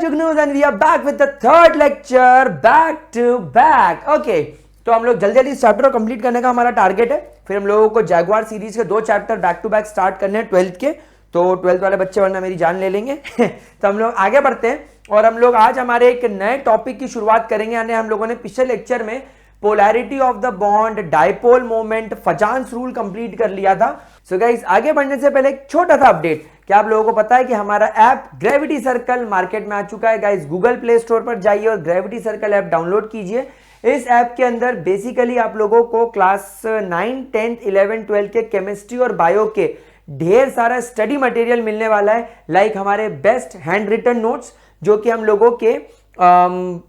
Jugnoos and we are back with the third lecture back to back. Okay, तो हम लोग जल्दी जल्दी चैप्टर कंप्लीट करने का हमारा टारगेट है. फिर हम लोगों को जैगुआर सीरीज के 2 chapter back to back start करने हैं 12th के. तो 12th वाले बच्चे वरना मेरी जान ले लेंगे. तो हम लोग आगे बढ़ते हैं और हम लोग आज हमारे एक नए टॉपिक की शुरुआत करेंगे. यानी हम लोगों ने पिछले लेक्चर में polarity of the bond, dipole moment, फजान्स rule complete कर लिया था. सो गाइस, आगे बढ़ने से पहले एक छोटा सा अपडेट. क्या आप लोगों को पता है कि हमारा ऐप ग्रेविटी सर्कल मार्केट में आ चुका है. गाइस, गूगल प्ले स्टोर पर जाइए और ग्रेविटी सर्कल ऐप डाउनलोड कीजिए. इस ऐप के अंदर बेसिकली आप लोगों को क्लास 9, 10, 11, 12 के केमिस्ट्री और बायो के ढेर सारा स्टडी मटेरियल मिलने वाला है. लाइक हमारे बेस्ट हैंड रिटन नोट्स जो कि हम लोगों के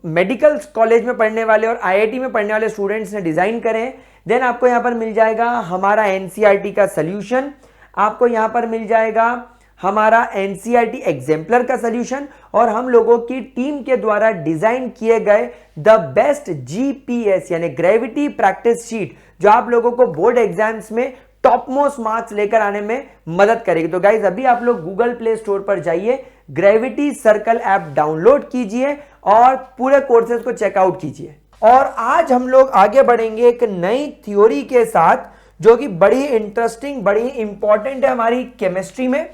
मेडिकल कॉलेज में पढ़ने वाले और आईआईटी में पढ़ने वाले स्टूडेंट्स ने डिजाइन करे हैं. देन आपको यहां पर मिल जाएगा हमारा एनसीईआरटी का सॉल्यूशन, आपको यहां पर मिल जाएगा हमारा एनसीईआरटी एग्जाम्पलर का सॉल्यूशन और हम लोगों की टीम के द्वारा डिजाइन किए गए द बेस्ट जीपीएस यानी ग्रेविटी प्रैक्टिस शीट जो आप लोगों को बोर्ड एग्जाम्स में टॉप मोस्ट मार्क्स लेकर आने में मदद करेगी. तो गाइज, अभी आप लोग गूगल प्ले स्टोर पर जाइए, ग्रेविटी सर्कल ऐप डाउनलोड कीजिए और पूरे कोर्सेज को चेकआउट कीजिए. और आज हम लोग आगे बढ़ेंगे एक नई थ्योरी के साथ जो कि बड़ी इंटरेस्टिंग, बड़ी इंपॉर्टेंट है हमारी केमिस्ट्री में.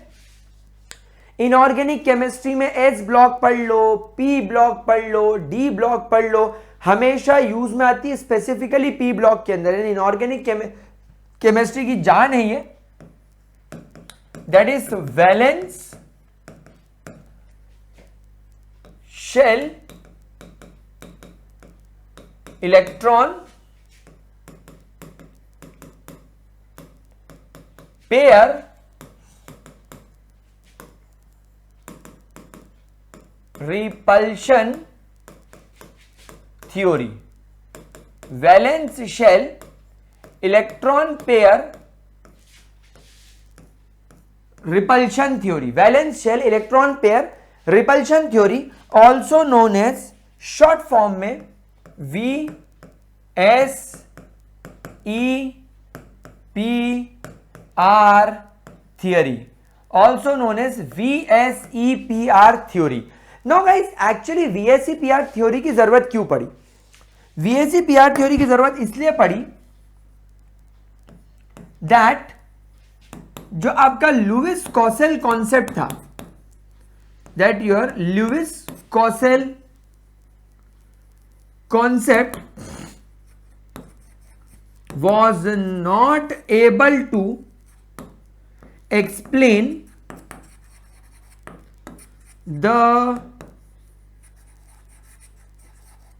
इनऑर्गेनिक केमिस्ट्री में एस ब्लॉक पढ़ लो, पी ब्लॉक पढ़ लो, डी ब्लॉक पढ़ लो, हमेशा यूज में आती है स्पेसिफिकली पी ब्लॉक के अंदर. इनऑर्गेनिक केमिस्ट्री की जान है ये, that is valence shell electron pair repulsion theory. Valence shell electron pair repulsion theory. Valence shell electron pair repulsion theory also known as short form में VSEPR theory, also known as VSEPR theory. Now guys, actually VSEPR theory की जरूरत क्यों पड़ी? VSEPR theory की जरूरत इसलिए पड़ी that जो आपका लुइस कॉसेल कॉन्सेप्ट था, that your Lewis Kossel concept was not able to explain the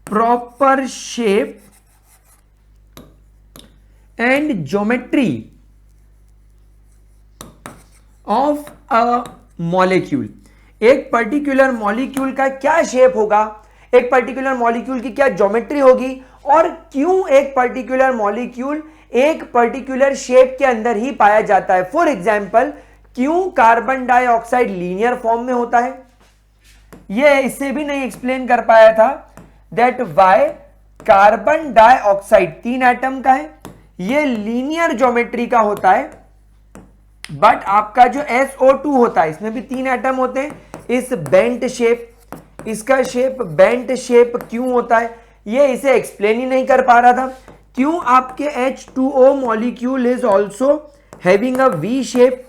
proper shape and geometry of a molecule. एक पर्टिकुलर मॉलिक्यूल का क्या शेप होगा, एक पर्टिकुलर मॉलिक्यूल की क्या ज्योमेट्री होगी और क्यों एक पर्टिकुलर मॉलिक्यूल एक पर्टिकुलर शेप के अंदर ही पाया जाता है. फॉर एग्जांपल, क्यों कार्बन डाइऑक्साइड लीनियर फॉर्म में होता है, यह इससे भी नहीं एक्सप्लेन कर पाया था. That why carbon dioxide 3 atom का है, यह लीनियर ज्योमेट्री का होता है. बट आपका जो SO2 होता है इसमें भी 3 एटम होते हैं. इस बेंट शेप, इसका शेप बेंट शेप क्यों होता है, ये इसे एक्सप्लेन ही नहीं कर पा रहा था. क्यों आपके H2O molecule is also having a V shape.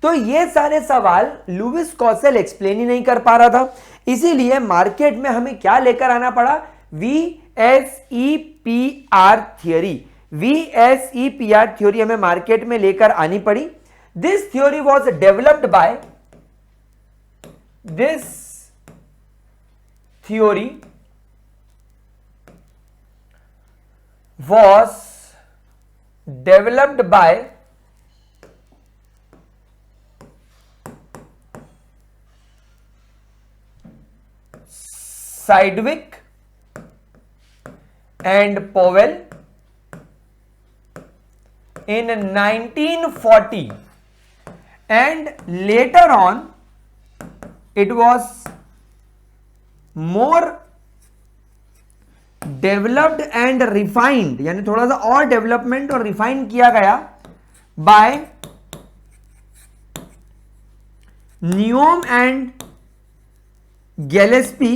तो ये सारे सवाल लुइस कॉसेल एक्सप्लेन ही नहीं कर पा रहा था. इसीलिए मार्केट में हमें क्या लेकर आना पड़ा, VSEPR थियरी. VSEPR थ्योरी हमें मार्केट में लेकर आनी पड़ी. This theory was developed by This theory was developed by Sidgwick and Powell in 1940 and later on it was more developed and refined, यानी थोड़ा सा और डेवलपमेंट और रिफाइन किया गया बाय नियोम एंड गैलेस्पी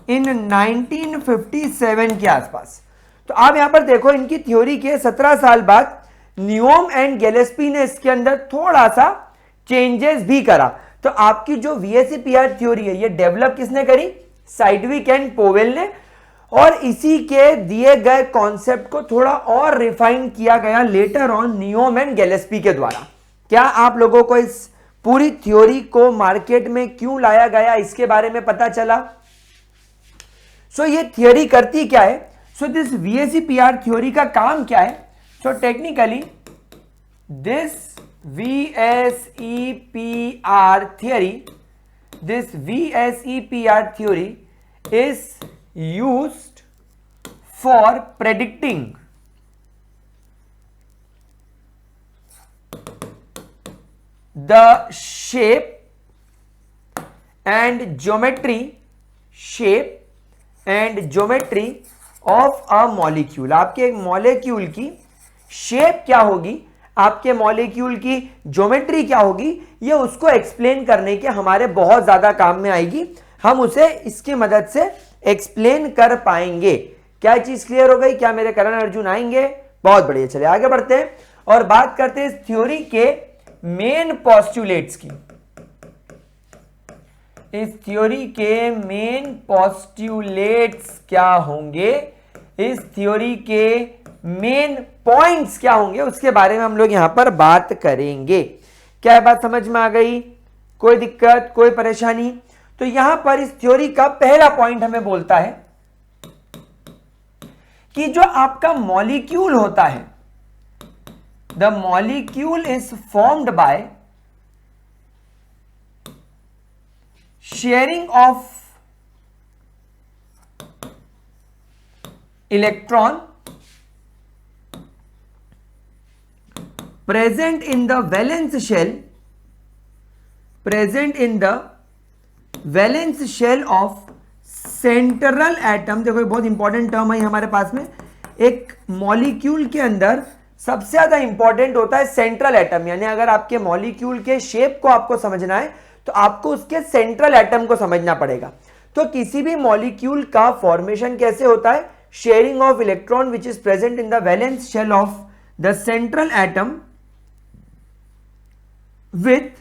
इन 1957 के आसपास। तो आप यहां पर देखो इनकी थ्योरी के 17 साल बाद नियोम एंड गैलेस्पी ने इसके अंदर थोड़ा सा चेंजेस भी करा। तो आपकी जो वीएसईपीआर थ्योरी है ये डेवलप किसने करी? साइडविक एंड पोवेल ने, और इसी के दिए गए कॉन्सेप्ट को थोड़ा और रिफाइन किया गया लेटर ऑन नियोम एंड गैलेस्पी के द्वारा। क्या आप लोगों को इस पूरी थ्योरी को मार्केट में क्यों लाया गया इसके बारे में पता चला? सो ये थ्योरी करती क्या है? सो दिस वीएसईपीआर थ्योरी का काम क्या है? So technically this VSEPR theory is used for predicting the shape and geometry of a molecule। आपके एक मॉलिक्यूल की शेप क्या होगी, आपके मॉलिक्यूल की ज्योमेट्री क्या होगी, ये उसको एक्सप्लेन करने के हमारे बहुत ज्यादा काम में आएगी। हम उसे इसकी मदद से एक्सप्लेन कर पाएंगे। क्या चीज क्लियर हो गई? क्या मेरे करण अर्जुन आएंगे? बहुत बढ़िया। चलिए आगे बढ़ते हैं और बात करते हैं इस थ्योरी के मेन पोस्टुलेट्स की। इस थ्योरी के मेन पोस्टुलेट्स क्या होंगे, इस थ्योरी के मेन पॉइंट्स क्या होंगे, उसके बारे में हम लोग यहां पर बात करेंगे। क्या बात समझ में आ गई? कोई दिक्कत, कोई परेशानी? तो यहां पर इस थ्योरी का पहला पॉइंट हमें बोलता है कि जो आपका मॉलिक्यूल होता है, the molecule is formed by sharing of electron present in the valence shell of central atom। देखो बहुत इंपॉर्टेंट टर्म है हमारे पास में। एक मॉलिक्यूल के अंदर सबसे ज्यादा इंपॉर्टेंट होता है सेंट्रल एटम, यानी अगर आपके मॉलिक्यूल के शेप को आपको समझना है तो आपको उसके सेंट्रल एटम को समझना पड़ेगा। तो किसी भी मॉलिक्यूल का फॉर्मेशन कैसे होता है? Sharing of electron which is present in the valence shell of the central atom with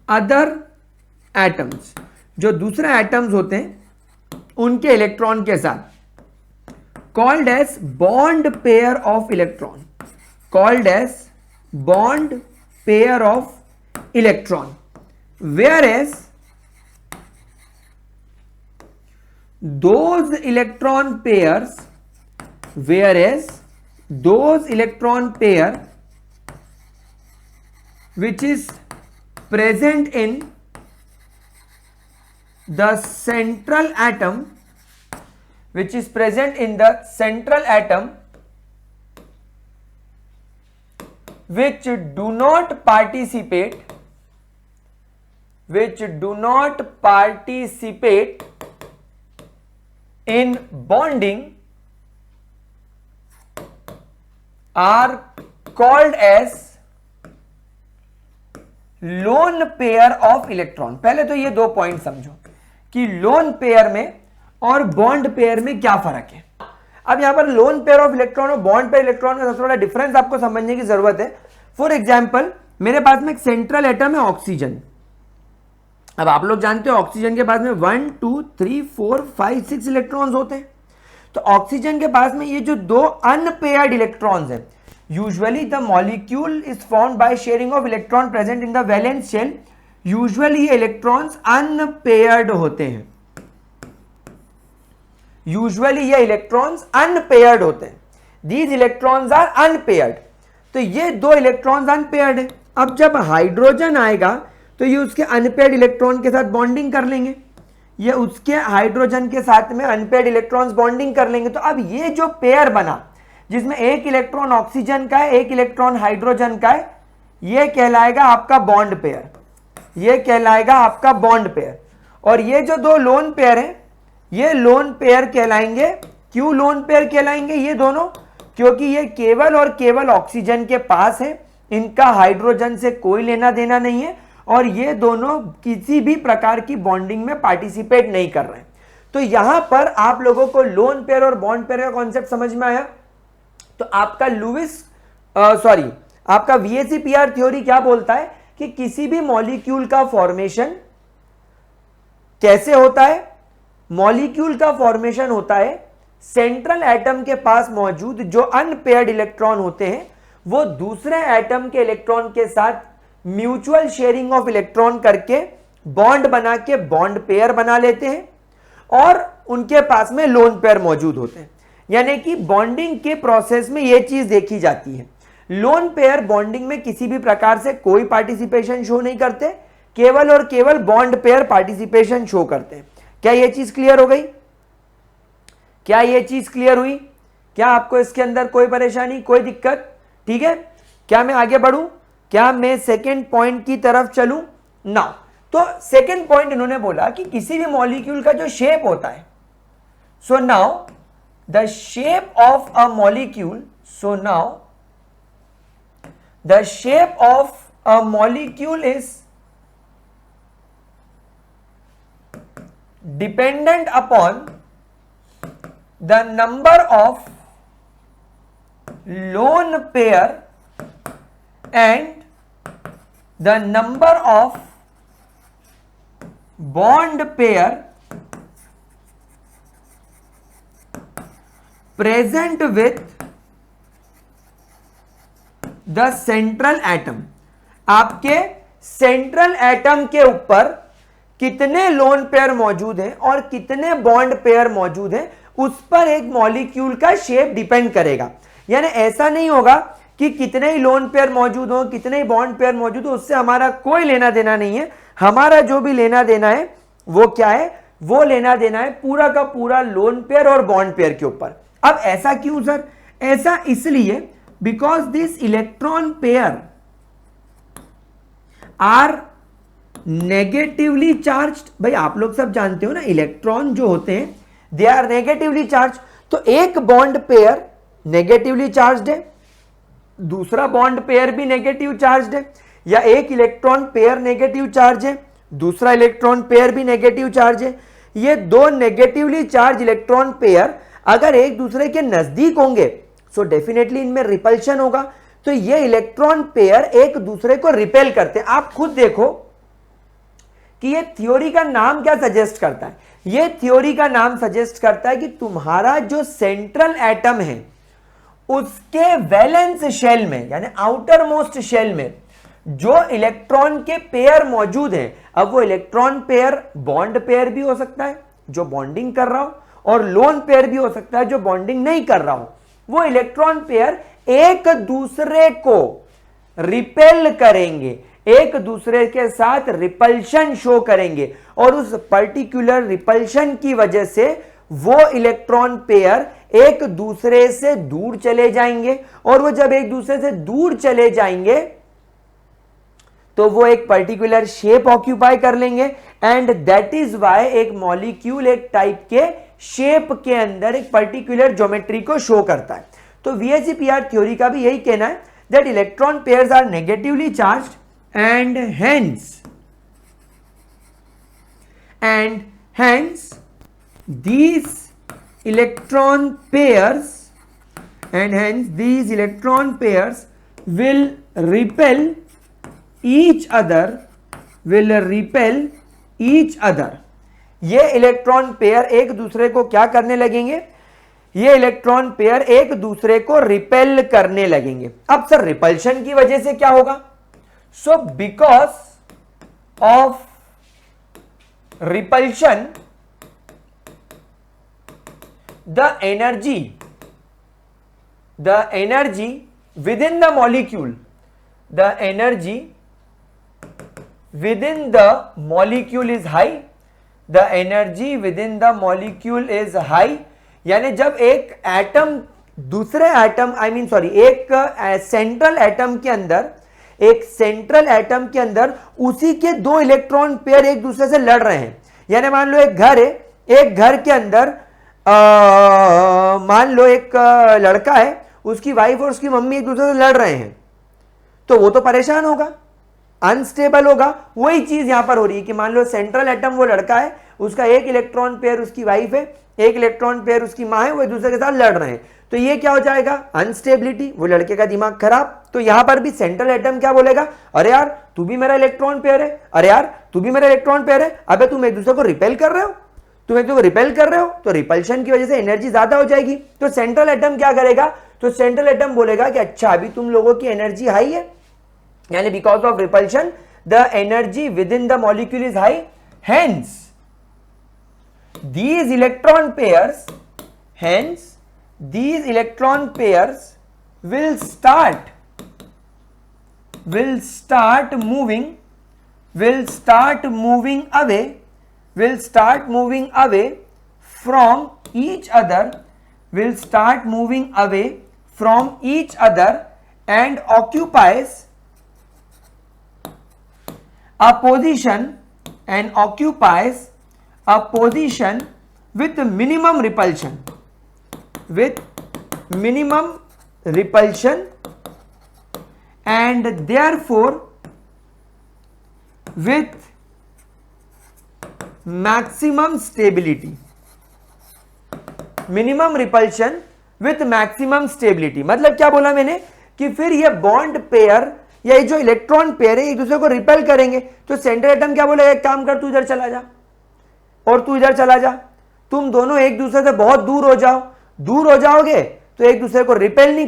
other atoms, जो दूसरे एटम्स होते हैं उनके इलेक्ट्रॉन के साथ, called as bond pair of electron, whereas those electron pair which is present in the central atom, which do not participate in bonding are called as lone pair of electron. पहले तो ये दो point समझो कि lone pair में और bond pair में क्या फर्क है। अब यहां पर लोन पेयर ऑफ इलेक्ट्रॉन और बॉन्ड पेयर इलेक्ट्रॉन का सबसे बड़ा डिफरेंस आपको समझने की जरूरत है। फॉर एग्जांपल मेरे पास में एक सेंट्रल एटम है ऑक्सीजन। अब आप लोग जानते हो ऑक्सीजन के पास में 1 2 3 4 5 6 इलेक्ट्रॉन्स होते हैं। तो ऑक्सीजन के पास में ये जो दो अनपेयर्ड इलेक्ट्रॉन्स हैं, usually the molecule is formed by sharing of electron present in the valence shell। usually ये electrons unpaired होते हैं, these electrons are unpaired। तो ये दो electrons unpaired है। अब जब हाइड्रोजन आएगा तो ये उसके अनपेयर्ड इलेक्ट्रॉन के साथ बॉन्डिंग कर लेंगे, ये उसके हाइड्रोजन के साथ में अनपेयर्ड इलेक्ट्रॉन्स बॉन्डिंग कर लेंगे। तो अब ये जो पेयर बना जिसमें एक इलेक्ट्रॉन ऑक्सीजन का है, एक इलेक्ट्रॉन हाइड्रोजन का है, यह कहलाएगा आपका बॉन्ड पेयर। और ये जो दो लोन पेयर हैं, ये लोन पेयर कहलाएंगे। क्यों लोन पेयर कहलाएंगे ये दोनों? क्योंकि ये केवल और केवल ऑक्सीजन के पास है इनका हाइड्रोजन से कोई लेना देना नहीं है और ये दोनों किसी भी प्रकार की बॉन्डिंग में पार्टिसिपेट नहीं कर रहे हैं। तो यहां पर आप लोगों को लोन पेयर और बॉन्ड पेयर का कॉन्सेप्ट समझ में आया। तो आपका आपका VACPR थ्योरी क्या बोलता है कि किसी भी मॉलिक्यूल का फॉर्मेशन कैसे होता है? मॉलिक्यूल का फॉर्मेशन होता है सेंट्रल एटम के पास मौजूद जो अनपेयर्ड इलेक्ट्रॉन होते हैं वो दूसरे एटम के इलेक्ट्रॉन के साथ म्यूचुअल शेयरिंग ऑफ इलेक्ट्रॉन करके बॉन्ड बना के बॉन्ड पेयर बना लेते हैं और उनके पास में लोन पेयर मौजूद होते हैं। यानी कि बॉन्डिंग के प्रोसेस में यह चीज देखी जाती है। लोन पेयर बॉन्डिंग में किसी भी प्रकार से कोई पार्टिसिपेशन शो नहीं करते, केवल और केवल बॉन्ड पेयर पार्टिसिपेशन शो करते हैं। क्या यह चीज क्लियर हो गई? क्या यह चीज क्लियर हुई? क्या आपको इसके अंदर कोई परेशानी, कोई दिक्कत? ठीक है, क्या मैं आगे बढ़ूं? क्या मैं सेकेंड पॉइंट की तरफ चलूं? ना। तो सेकेंड पॉइंट इन्होंने बोला कि किसी भी मॉलिक्यूल का जो शेप होता है, so now the shape of a molecule, so now the shape of a molecule is dependent upon the number of lone pair and the number of bond pair present with the central atom। आपके central atom के ऊपर कितने lone pair मौजूद हैं और कितने bond pair मौजूद हैं उस पर एक मॉलिक्यूल का शेप डिपेंड करेगा। यानी ऐसा नहीं होगा कि कितने ही लोन पेयर मौजूद हो, कितने ही बॉन्ड पेयर मौजूद हो, उससे हमारा कोई लेना देना नहीं है। हमारा जो भी लेना देना है वो क्या है? वो लेना देना है पूरा का पूरा लोन पेयर और बॉन्ड पेयर के ऊपर। अब ऐसा क्यों सर? ऐसा इसलिए because this electron pair are negatively charged. भाई आप लोग सब जानते हो ना, इलेक्ट्रॉन जो होते हैं दे आर नेगेटिवली चार्ज। तो एक बॉन्ड पेयर नेगेटिवली चार्ज्ड है, दूसरा बॉन्ड पेयर भी नेगेटिव चार्ज्ड है, या एक इलेक्ट्रॉन पेयर नेगेटिव चार्ज है, दूसरा इलेक्ट्रॉन पेयर भी नेगेटिव चार्ज है। ये दो नेगेटिवली चार्ज इलेक्ट्रॉन पेयर अगर एक दूसरे के नजदीक होंगे सो डेफिनेटली इनमें रिपल्शन होगा। तो ये इलेक्ट्रॉन पेयर एक दूसरे को रिपेल करते हैं। आप खुद देखो कि ये थ्योरी का नाम क्या सजेस्ट करता है? ये थ्योरी का नाम सजेस्ट करता है कि तुम्हारा जो सेंट्रल एटम है उसके वैलेंस शेल में यानी आउटर मोस्ट शेल में जो इलेक्ट्रॉन के पेयर मौजूद हैं, अब वो इलेक्ट्रॉन पेयर बॉन्ड पेयर भी हो सकता है जो बॉन्डिंग कर रहा हो, और लोन पेयर भी हो सकता है जो बॉन्डिंग नहीं कर रहा हो। वो इलेक्ट्रॉन पेयर एक दूसरे को रिपेल करेंगे, एक दूसरे के साथ रिपल्शन शो करेंगे, और उस पर्टिकुलर रिपल्शन की वजह से वो इलेक्ट्रॉन पेयर एक दूसरे से दूर चले जाएंगे, और वो जब एक दूसरे से दूर चले जाएंगे तो वो एक पर्टिकुलर शेप ऑक्यूपाई कर लेंगे। एंड दैट इज वाई एक मॉलिक्यूल एक टाइप के शेप के अंदर एक पर्टिकुलर ज्योमेट्री को शो करता है। तो VACPR थ्योरी का भी यही कहना है that electron pairs are negatively charged and hence these electron pairs will repel each other। ये इलेक्ट्रॉन पेयर एक दूसरे को क्या करने लगेंगे? ये इलेक्ट्रॉन पेयर एक दूसरे को रिपेल करने लगेंगे। अब सर रिपल्शन की वजह से क्या होगा? So because of repulsion, the energy within the molecule, the energy within the molecule is high, the energy within the molecule is high। यानी जब एक एटम दूसरे एटम एक सेंट्रल एटम के अंदर उसी के दो इलेक्ट्रॉन पेयर एक दूसरे से लड़ रहे हैं। यानी मान लो एक घर है, एक घर के अंदर मान लो एक लड़का है, उसकी वाइफ और उसकी मम्मी एक दूसरे से लड़ रहे हैं। तो वो तो परेशान होगा, अनस्टेबल होगा। वही चीज यहां पर हो रही है कि मान लो सेंट्रल एटम वो लड़का है, उसका एक इलेक्ट्रॉन पेयर उसकी वाइफ है, एक इलेक्ट्रॉन पेयर उसकी मां है, वो एक दूसरे के साथ लड़ रहे हैं, तो ये क्या हो जाएगा, अनस्टेबिलिटी, वो लड़के का दिमाग खराब। तो यहां पर भी सेंट्रल एटम क्या बोलेगा, अरे यार तू भी मेरा इलेक्ट्रॉन पेयर है, अरे यार तू भी मेरा इलेक्ट्रॉन पेयर है, अबे तुम एक दूसरे को रिपेल कर रहे हो, तुम एक दूसरे को रिपेल कर रहे हो, तो रिपल्शन की वजह से एनर्जी ज्यादा हो जाएगी। तो सेंट्रल एटम क्या करेगा, तो सेंट्रल एटम बोलेगा कि अच्छा अभी तुम लोगों की एनर्जी हाई है, यानी because of repulsion the energy with in the molecule is high, hence these electron pairs hence these electron pairs will start moving away from each other, and occupies a position with minimum repulsion, and therefore with maximum stability. Minimum repulsion with maximum stability, मतलब क्या बोला मैंने कि फिर ये bond pair या ये जो इलेक्ट्रॉन पेयर है एक दूसरे को रिपेल करेंगे। तो सेंट्रल एटम क्या बोलेगा, एक काम कर तू इधर चला जा और तू इधर चला जा, तुम दोनों एक दूसरे से बहुत दूर हो जाओ, दूर हो जाओगे तो एक दूसरे को रिपेल नहीं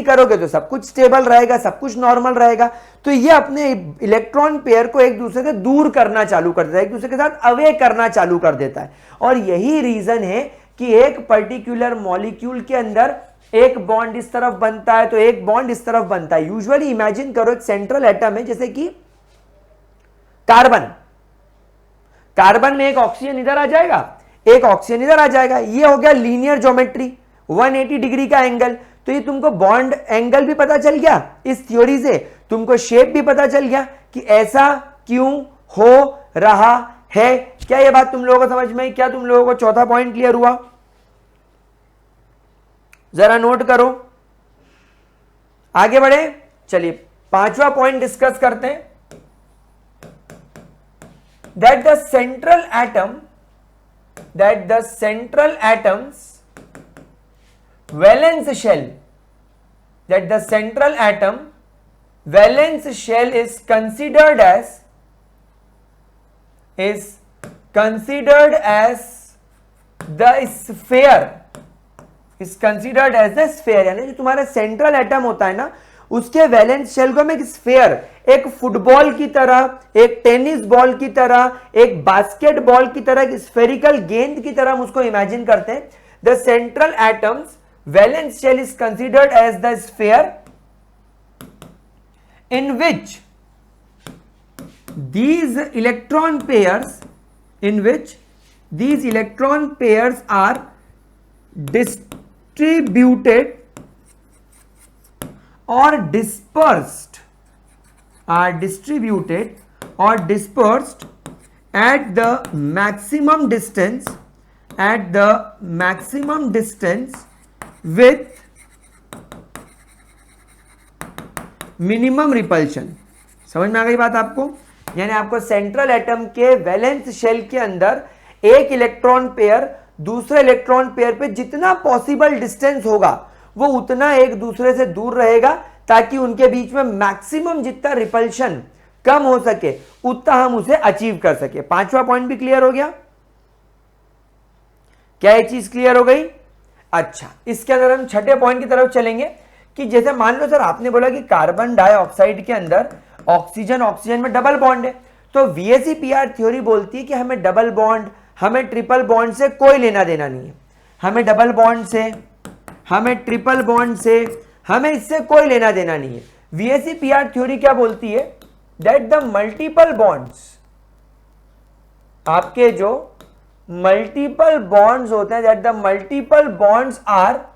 करोगे तो सब कुछ स्टेबल रहेगा, सब कुछ नॉर्मल रहेगा। तो ये अपने इलेक्ट्रॉन पेयर को एक दूसरे से दूर करना चालू कर देता है, एक दूसरे के साथ अवे करना चालू कर देता है। और यही रीजन है कि एक पर्टिकुलर मॉलिक्यूल के अंदर एक बॉन्ड इस तरफ बनता है तो एक बॉन्ड इस तरफ बनता है। यूजुअली इमेजिन करो एक सेंट्रल एटम है जैसे कि कार्बन में एक ऑक्सीजन इधर आ जाएगा, एक ऑक्सीजन इधर आ जाएगा, ये हो गया लीनियर ज्योमेट्री, 180 डिग्री का एंगल। तो ये तुमको बॉन्ड एंगल भी पता चल गया इस थ्योरी से, तुमको शेप भी पता चल गया कि ऐसा क्यों हो रहा है। क्या ये बात तुम लोगों को समझ में आई? क्या तुम लोगों को चौथा पॉइंट क्लियर हुआ? जरा नोट करो, आगे बढ़े। चलिए पांचवा पॉइंट डिस्कस करते हैं, that the central atom's valence shell is considered as the sphere, यानी जो तुम्हारा सेंट्रल एटम होता है ना, उसके वैलेंस शेल को हम एक स्फेयर, एक फुटबॉल की तरह, एक टेनिस बॉल की तरह, एक बास्केटबॉल की तरह, एक स्फेरिकल गेंद की तरह हम उसको इमेजिन करते हैं। The central atoms valence shell is considered as the sphere in which these electron pairs are distributed or dispersed at the maximum distance with minimum repulsion। समझ में आ गई बात आपको? यानी आपको सेंट्रल एटम के वैलेंस शेल के अंदर एक इलेक्ट्रॉन पेयर दूसरे इलेक्ट्रॉन पेयर पे जितना पॉसिबल डिस्टेंस होगा वो उतना एक दूसरे से दूर रहेगा, ताकि उनके बीच में मैक्सिमम जितना रिपल्शन कम हो सके उतना हम उसे अचीव कर सके। पांचवा पॉइंट भी क्लियर हो गया? क्या ये चीज क्लियर हो गई? अच्छा, इसके अंदर हम छठे पॉइंट की तरफ चलेंगे कि जैसे मान लो सर आपने बोला कि कार्बन डाइऑक्साइड के अंदर ऑक्सीजन में डबल बॉन्ड है, तो VSEPR थ्योरी बोलती है कि हमें डबल बॉन्ड, हमें ट्रिपल बॉन्ड से कोई लेना देना नहीं है। हमें डबल बॉन्ड से, हमें ट्रिपल बॉन्ड से, हमें इससे कोई लेना देना नहीं है। VSEPR थ्योरी क्या बोलती है? दैट द मल्टीपल बॉन्ड्स, आपके जो मल्टीपल बॉन्ड्स होते हैं, that the multiple bonds are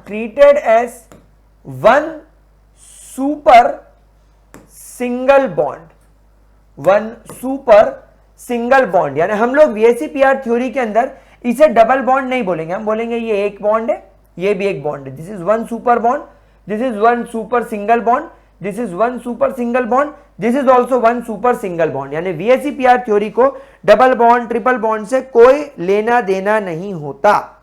treated as one super single bond। यानी हम लोग VSEPR थ्योरी के अंदर इसे डबल बॉन्ड नहीं बोलेंगे, हम बोलेंगे ये एक बॉन्ड है ये भी एक बॉन्ड है, this is one super bond, this is one super single bond, this is one super single bond, this is also one super single bond. यानी VSEPR थ्योरी को डबल बॉन्ड ट्रिपल बॉन्ड से कोई लेना देना नहीं होता,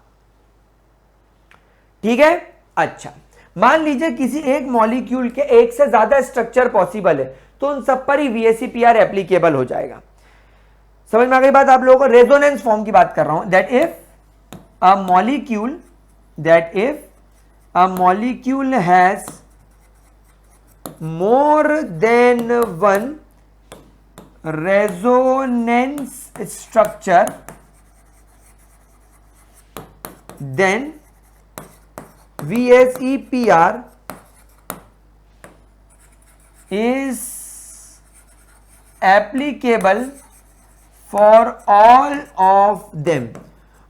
ठीक है। अच्छा, मान लीजिए किसी एक मॉलिक्यूल के एक से ज्यादा स्ट्रक्चर पॉसिबल है, तो उन सब पर ही VSEPR एप्लीकेबल हो जाएगा। समझ में आ गई बात आप लोगों को? रेजोनेंस फॉर्म की बात कर रहा हूं, that if a molecule has more than one resonance structure, then VSEPR is applicable for all of them।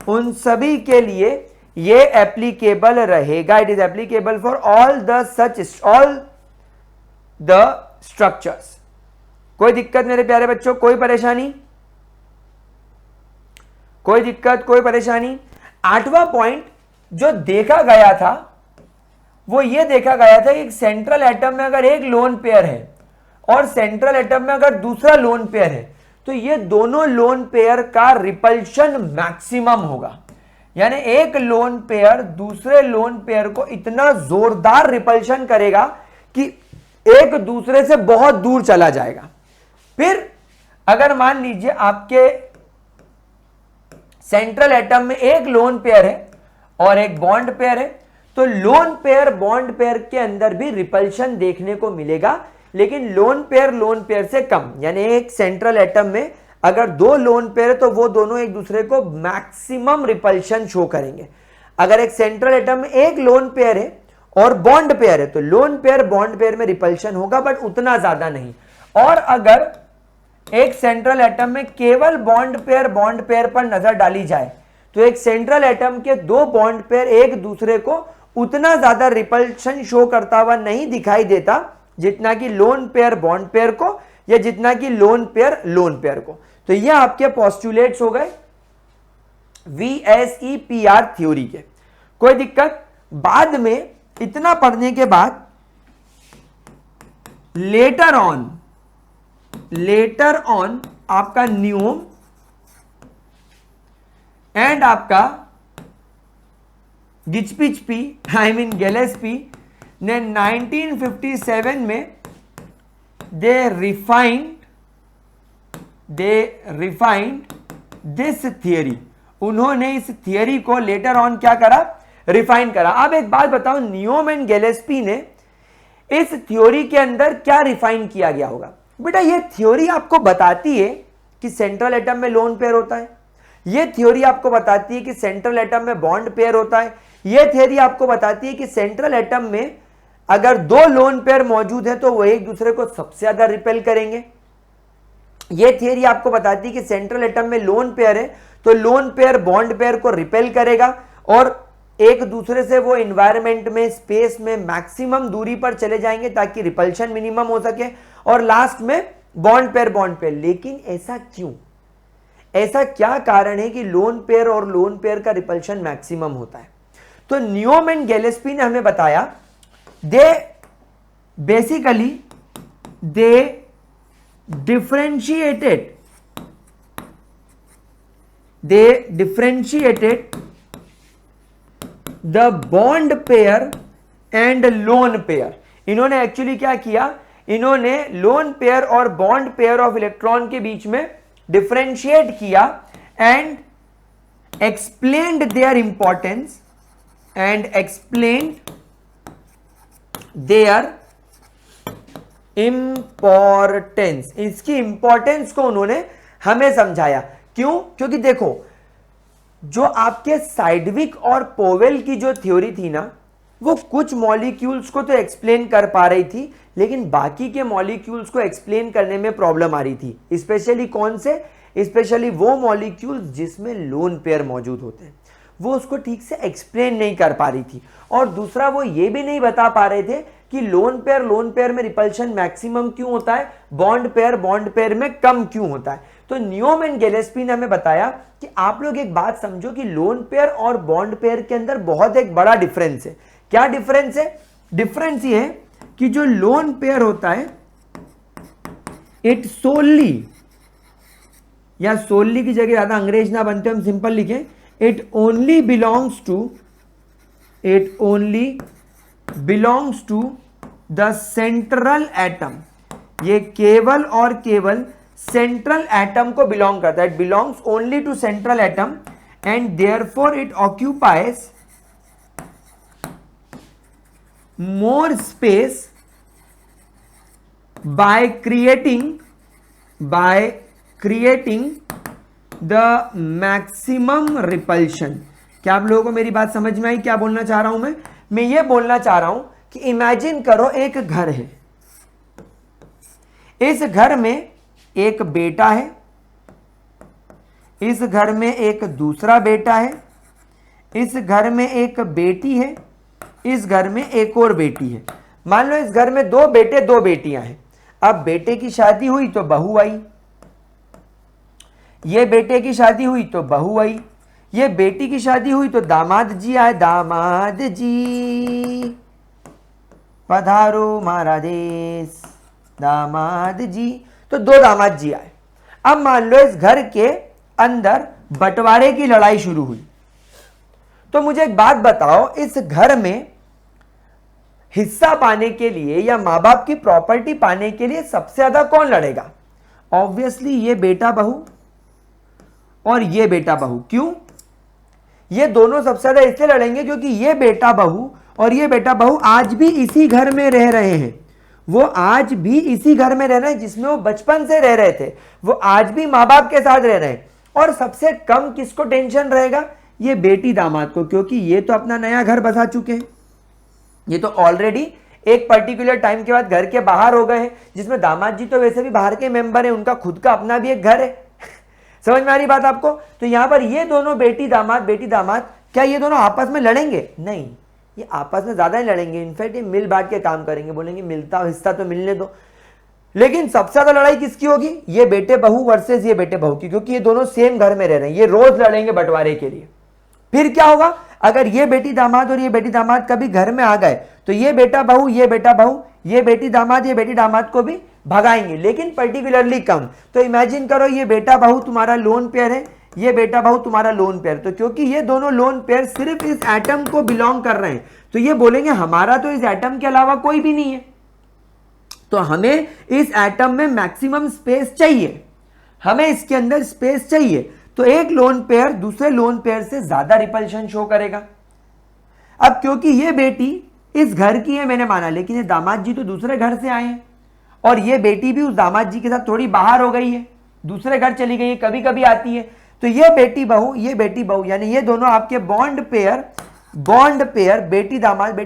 उन सभी के लिए ये एप्लीकेबल रहेगा, it is applicable for all the structures. कोई दिक्कत मेरे प्यारे बच्चों, कोई परेशानी, कोई दिक्कत, कोई परेशानी? 8वां पॉइंट जो देखा गया था वो ये देखा गया था कि सेंट्रल एटम में अगर एक लोन पेयर है और सेंट्रल एटम में अगर दूसरा लोन पेयर है, तो ये दोनों लोन पेयर का रिपल्शन मैक्सिमम होगा। यानी एक लोन पेयर दूसरे लोन पेयर को इतना जोरदार रिपल्शन करेगा कि एक दूसरे से बहुत दूर चला जाएगा। फिर अगर मान लीजिए आपके सेंट्रल एटम में एक लोन पेयर है और एक बॉन्ड पेयर है, तो लोन पेयर बॉन्ड पेयर के अंदर भी रिपल्शन देखने को मिलेगा, लेकिन लोन पेयर से कम। यानी एक सेंट्रल एटम में अगर दो लोन पेयर है तो वो दोनों एक दूसरे को मैक्सिमम रिपल्शन शो करेंगे। अगर एक सेंट्रल एटम में एक लोन पेयर है और बॉन्ड पेयर है, तो लोन पेयर बॉन्ड पेयर में रिपल्शन होगा, बट उतना ज्यादा नहीं। और अगर एक सेंट्रल एटम में केवल बॉन्ड पेयर पर नजर डाली जाए, तो एक सेंट्रल एटम के दो बॉन्ड पेयर एक दूसरे को उतना ज्यादा रिपल्शन शो करता हुआ नहीं दिखाई देता जितना कि लोन पेयर बॉन्ड पेयर को, या जितना कि लोन पेयर को। तो ये आपके पोस्टुलेट्स हो गए VSEPR थ्योरी के। कोई दिक्कत? बाद में इतना पढ़ने के बाद लेटर ऑन आपका न्यूम एंड आपका गिचपिचपी गिलेस्पी ने 1957 में दे रिफाइंड दिस थियरी। उन्होंने इस थियरी को लेटर ऑन क्या करा? रिफाइन करा। अब एक बात बताओ, न्यूम एंड गिलेस्पी ने इस थ्योरी के अंदर क्या रिफाइन किया गया होगा? बेटा ये थ्योरी आपको बताती है कि सेंट्रल एटम में लोन पेयर होता है, ये थ्योरी आपको बताती है कि सेंट्रल एटम में बॉन्ड पेयर होता है, ये थ्योरी आपको बताती है कि सेंट्रल एटम में अगर दो लोन पेयर मौजूद है तो वो एक दूसरे को सबसे ज्यादा रिपेल करेंगे। ये थ्योरी आपको बताती है कि सेंट्रल एटम में लोन पेयर है तो लोन पेयर बॉन्ड पेयर को रिपेल करेगा और एक दूसरे से वो एनवायरनमेंट में स्पेस में मैक्सिमम दूरी पर चले जाएंगे ताकि रिपल्शन मिनिमम हो सके, और लास्ट में बॉन्ड पेयर। लेकिन ऐसा क्यों? ऐसा क्या कारण है कि लोन पेयर और लोन पेयर का रिपल्शन मैक्सिमम होता है? तो न्यूम एंड गिलेस्पी ने हमें बताया दे differentiated the bond pair and lone pair। इन्होंने एक्चुअली क्या किया? इन्होंने लोन पेयर और बॉन्ड पेयर ऑफ इलेक्ट्रॉन के बीच में डिफरेंशिएट किया एंड एक्सप्लेन्ड देयर इंपॉर्टेंस इसकी इंपॉर्टेंस को उन्होंने हमें समझाया। क्यों? क्योंकि देखो, जो आपके साइडविक और पोवेल की जो थ्योरी थी ना, वो कुछ मॉलिक्यूल्स को तो एक्सप्लेन कर पा रही थी, लेकिन बाकी के मॉलिक्यूल्स को एक्सप्लेन करने में प्रॉब्लम आ रही थी। स्पेशली कौन से? स्पेशली वो मॉलिक्यूल्स जिसमें लोन पेयर मौजूद होते हैं, वो उसको ठीक से एक्सप्लेन नहीं कर पा रही थी। और दूसरा, वो ये भी नहीं बता पा रहे थे कि लोन पेयर में रिपल्शन मैक्सिमम क्यों होता है, बॉन्ड पेयर में कम क्यों होता है। तो तो न्यूमैन एंड गिलेस्पी ने हमें बताया कि आप लोग एक बात समझो कि लोन पेयर और बॉन्ड पेयर के अंदर बहुत एक बड़ा डिफरेंस है। क्या डिफरेंस है? डिफरेंस ये है कि जो लोन पेयर होता है इट सोलली, या सोलली की जगह ज्यादा अंग्रेज ना बनते हम सिंपल लिखें, it only belongs to the central atom. ये केवल और केवल सेंट्रल एटम को बिलोंग करता है। It belongs only to central atom and therefore it occupies more space by creating the maximum repulsion। क्या आप लोगों को मेरी बात समझ में आई? क्या बोलना चाह रहा हूं मैं ये बोलना चाह रहा हूं कि इमेजिन करो एक घर है, इस घर में एक बेटा है, इस घर में एक दूसरा बेटा है, इस घर में एक बेटी है, इस घर में एक और बेटी है। मान लो इस घर में दो बेटे दो बेटियां हैं। अब बेटे की शादी हुई तो बहू आई, ये बेटे की शादी हुई तो बहू आई, ये बेटी की शादी हुई तो दामाद जी आए। दामाद जी पधारो मारा देश, दामाद जी, तो दो दामाद जी आए। अब मान लो इस घर के अंदर बंटवारे की लड़ाई शुरू हुई। तो मुझे एक बात बताओ, इस घर में हिस्सा पाने के लिए या मां बाप की प्रॉपर्टी पाने के लिए सबसे ज्यादा कौन लड़ेगा? ऑब्वियसली ये बेटा बहू और ये बेटा बहू। क्यों? ये दोनों सबसे ज्यादा इसलिए लड़ेंगे क्योंकि ये बेटा बहू और ये बेटा बहू आज भी इसी घर में रह रहे हैं। वो आज भी इसी घर में रह रहे हैं जिसमें वो बचपन से रह रहे थे। वो आज भी मां बाप के साथ रह रहे हैं। और सबसे कम किसको टेंशन रहेगा? ये बेटी दामाद को, क्योंकि ये तो अपना नया घर बसा चुके हैं। ये तो ऑलरेडी एक पर्टिकुलर टाइम के बाद घर के बाहर हो गए हैं, जिसमें दामाद जी तो वैसे भी बाहर के मेंबर हैं, उनका खुद का अपना भी एक घर है। समझ में आ रही बात आपको? तो यहां पर ये दोनों बेटी दामाद क्या ये दोनों आपस में लड़ेंगे? नहीं, ये आपस में ज्यादा ही लड़ेंगे। इनफैक्ट ये मिल बांट के काम करेंगे, बोलेंगे मिलता हिस्सा तो मिलने दो। लेकिन सबसे ज्यादा लड़ाई किसकी होगी? ये बेटे बहू वर्सेस ये बेटे बहू की, क्योंकि ये दोनों सेम घर में रह रहे हैं। ये रोज लड़ेंगे बंटवारे के लिए। फिर क्या होगा? अगर ये बेटी दामाद और ये बेटी दामाद कभी घर में आ गए तो ये बेटा बहू ये बेटी दामाद को भी भगाएंगे, लेकिन पर्टिकुलरली कम। तो इमेजिन करो ये बेटा बहू तुम्हारा लोन पेयर है, ये बेटा बहू तुम्हारा लोन पेयर। तो क्योंकि ये दोनों लोन पेयर सिर्फ इस एटम को बिलोंग कर रहे हैं, तो ये बोलेंगे हमारा तो इस एटम के अलावा कोई भी नहीं है, तो हमें इस एटम में मैक्सिमम स्पेस चाहिए, हमें इसके अंदर स्पेस चाहिए। तो एक लोन पेयर दूसरे लोन पेयर से ज्यादा रिपल्शन शो करेगा। अब क्योंकि ये बेटी इस घर की है मैंने माना, लेकिन ये दामाद जी तो दूसरे घर से आए हैं और ये बेटी भी उस दामाद जी के साथ थोड़ी बाहर हो गई है, दूसरे घर चली गई है, कभी कभी आती है। तो ये बेटी बहू यानी ये दोनों आपके बॉन्ड पेयर बेटी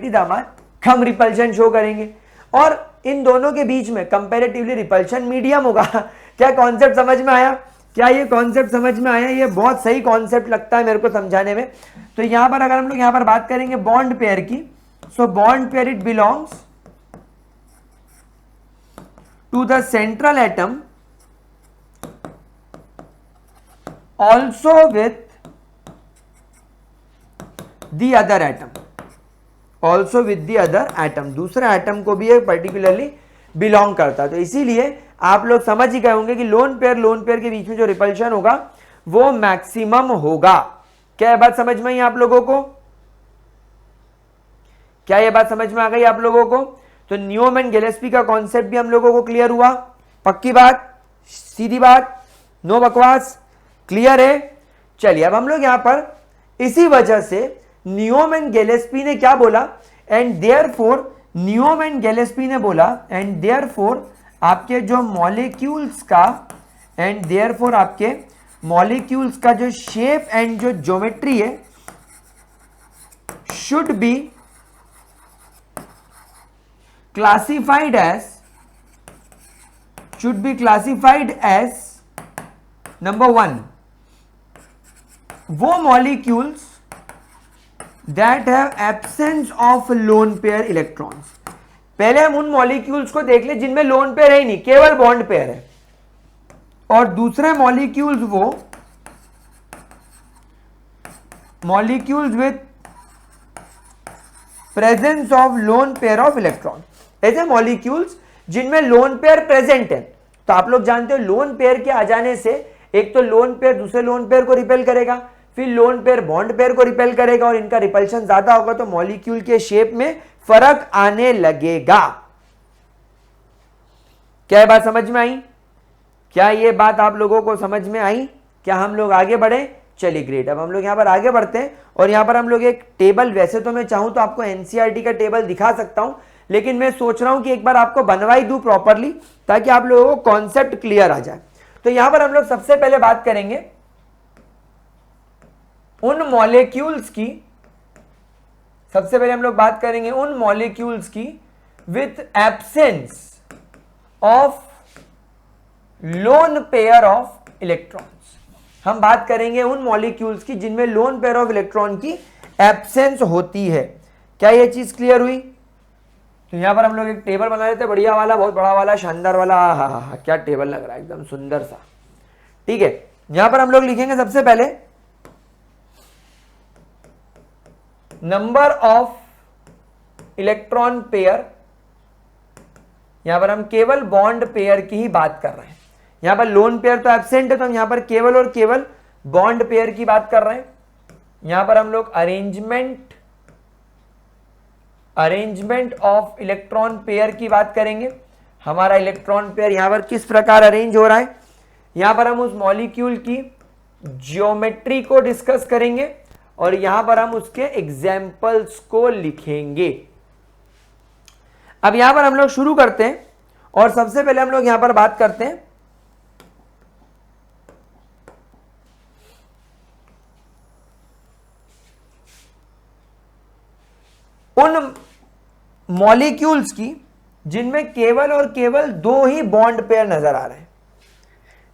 दामाद कम रिपल्शन शो करेंगे और इन दोनों के बीच में कंपैरेटिवली रिपल्शन मीडियम होगा। क्या कॉन्सेप्ट समझ में आया? क्या ये कॉन्सेप्ट समझ में आया? ये बहुत सही कॉन्सेप्ट लगता है मेरे को समझाने में। तो यहां पर अगर हम लोग यहां पर बात करेंगे बॉन्ड पेयर की, so bond pair it belongs to the central atom also with the other atom, दूसरे एटम को भी पर्टिकुलरली बिलोंग करता है। तो इसीलिए आप लोग समझ ही गए होंगे कि लोन पेयर के बीच में जो रिपल्शन होगा वो मैक्सिमम होगा। क्या ये बात समझ में आई आप लोगों को? क्या ये बात समझ में आ गई आप लोगों को? तो न्यूमैन एंड गिलेस्पी का कॉन्सेप्ट भी हम लोगों को क्लियर हुआ। पक्की बात, सीधी बात, नो बकवास, क्लियर है? चलिए अब हम लोग यहां पर इसी वजह से न्यूमैन एंड गिलेस्पी ने क्या बोला, and therefore Newman and Gillespie ने बोला एंड देयरफॉर आपके जो मॉलिक्यूल्स का जो शेप एंड जो ज्योमेट्री है should be classified as number 1 वो molecules that have absence of lone pair electrons. पहले हम उन मॉलिक्यूल्स को देख ले जिनमें लोन पेयर है ही नहीं, केवल बॉन्ड पेयर है। और दूसरे मॉलिक्यूल्स वो molecules with presence of lone pair of electron, ऐसे मॉलिक्यूल्स जिनमें लोन पेयर प्रेजेंट है। तो आप लोग जानते हो लोन पेयर के आ जाने से एक तो लोन पेयर दूसरे लोन पेयर को रिपेल करेगा, फिर लोन पेयर बॉन्ड पेयर को रिपेल करेगा, और इनका रिपल्शन ज्यादा होगा तो मॉलिक्यूल के शेप में फर्क आने लगेगा। क्या ये बात समझ में आई? क्या ये बात आप लोगों को समझ में आई? क्या हम लोग आगे बढ़े? चलिए ग्रेट। अब हम लोग यहां पर आगे बढ़ते हैं और यहां पर हम लोग एक टेबल, वैसे तो मैं चाहूं तो आपको एनसीईआरटी का टेबल दिखा सकता हूं, लेकिन मैं सोच रहा हूं कि एक बार आपको बनवाई दूं प्रॉपरली ताकि आप लोगों को कॉन्सेप्ट क्लियर आ जाए। तो यहां पर हम लोग सबसे पहले बात करेंगे उन मॉलिक्यूल्स की, सबसे पहले हम लोग बात करेंगे उन मॉलिक्यूल्स की with absence of lone pair of electrons. हम बात करेंगे उन मॉलिक्यूल्स की जिनमें लोन पेयर ऑफ इलेक्ट्रॉन की एब्सेंस होती है। क्या यह चीज क्लियर हुई? तो यहां पर हम लोग एक टेबल बना लेते हैं, बढ़िया वाला, बहुत बड़ा वाला, शानदार वाला। हा, क्या टेबल लग रहा है, एकदम सुंदर सा। ठीक है, यहां पर हम लोग लिखेंगे सबसे पहले नंबर ऑफ इलेक्ट्रॉन पेयर। यहां पर हम केवल बॉन्ड पेयर की ही बात कर रहे हैं। यहां पर लोन पेयर तो एब्सेंट है, तो हम यहां पर केवल और केवल बॉन्ड पेयर की बात कर रहे हैं। यहां पर हम लोग अरेंजमेंट ऑफ इलेक्ट्रॉन पेयर की बात करेंगे। हमारा इलेक्ट्रॉन पेयर यहां पर किस प्रकार अरेंज हो रहा है। यहां पर हम उस मॉलिक्यूल की ज्योमेट्री को डिस्कस करेंगे और यहां पर हम उसके एग्जाम्पल्स को लिखेंगे। अब यहां पर हम लोग शुरू करते हैं और सबसे पहले हम लोग यहां पर बात करते हैं उन मॉलिक्यूल्स की जिनमें केवल और केवल दो ही बॉन्ड पेयर नजर आ रहे हैं।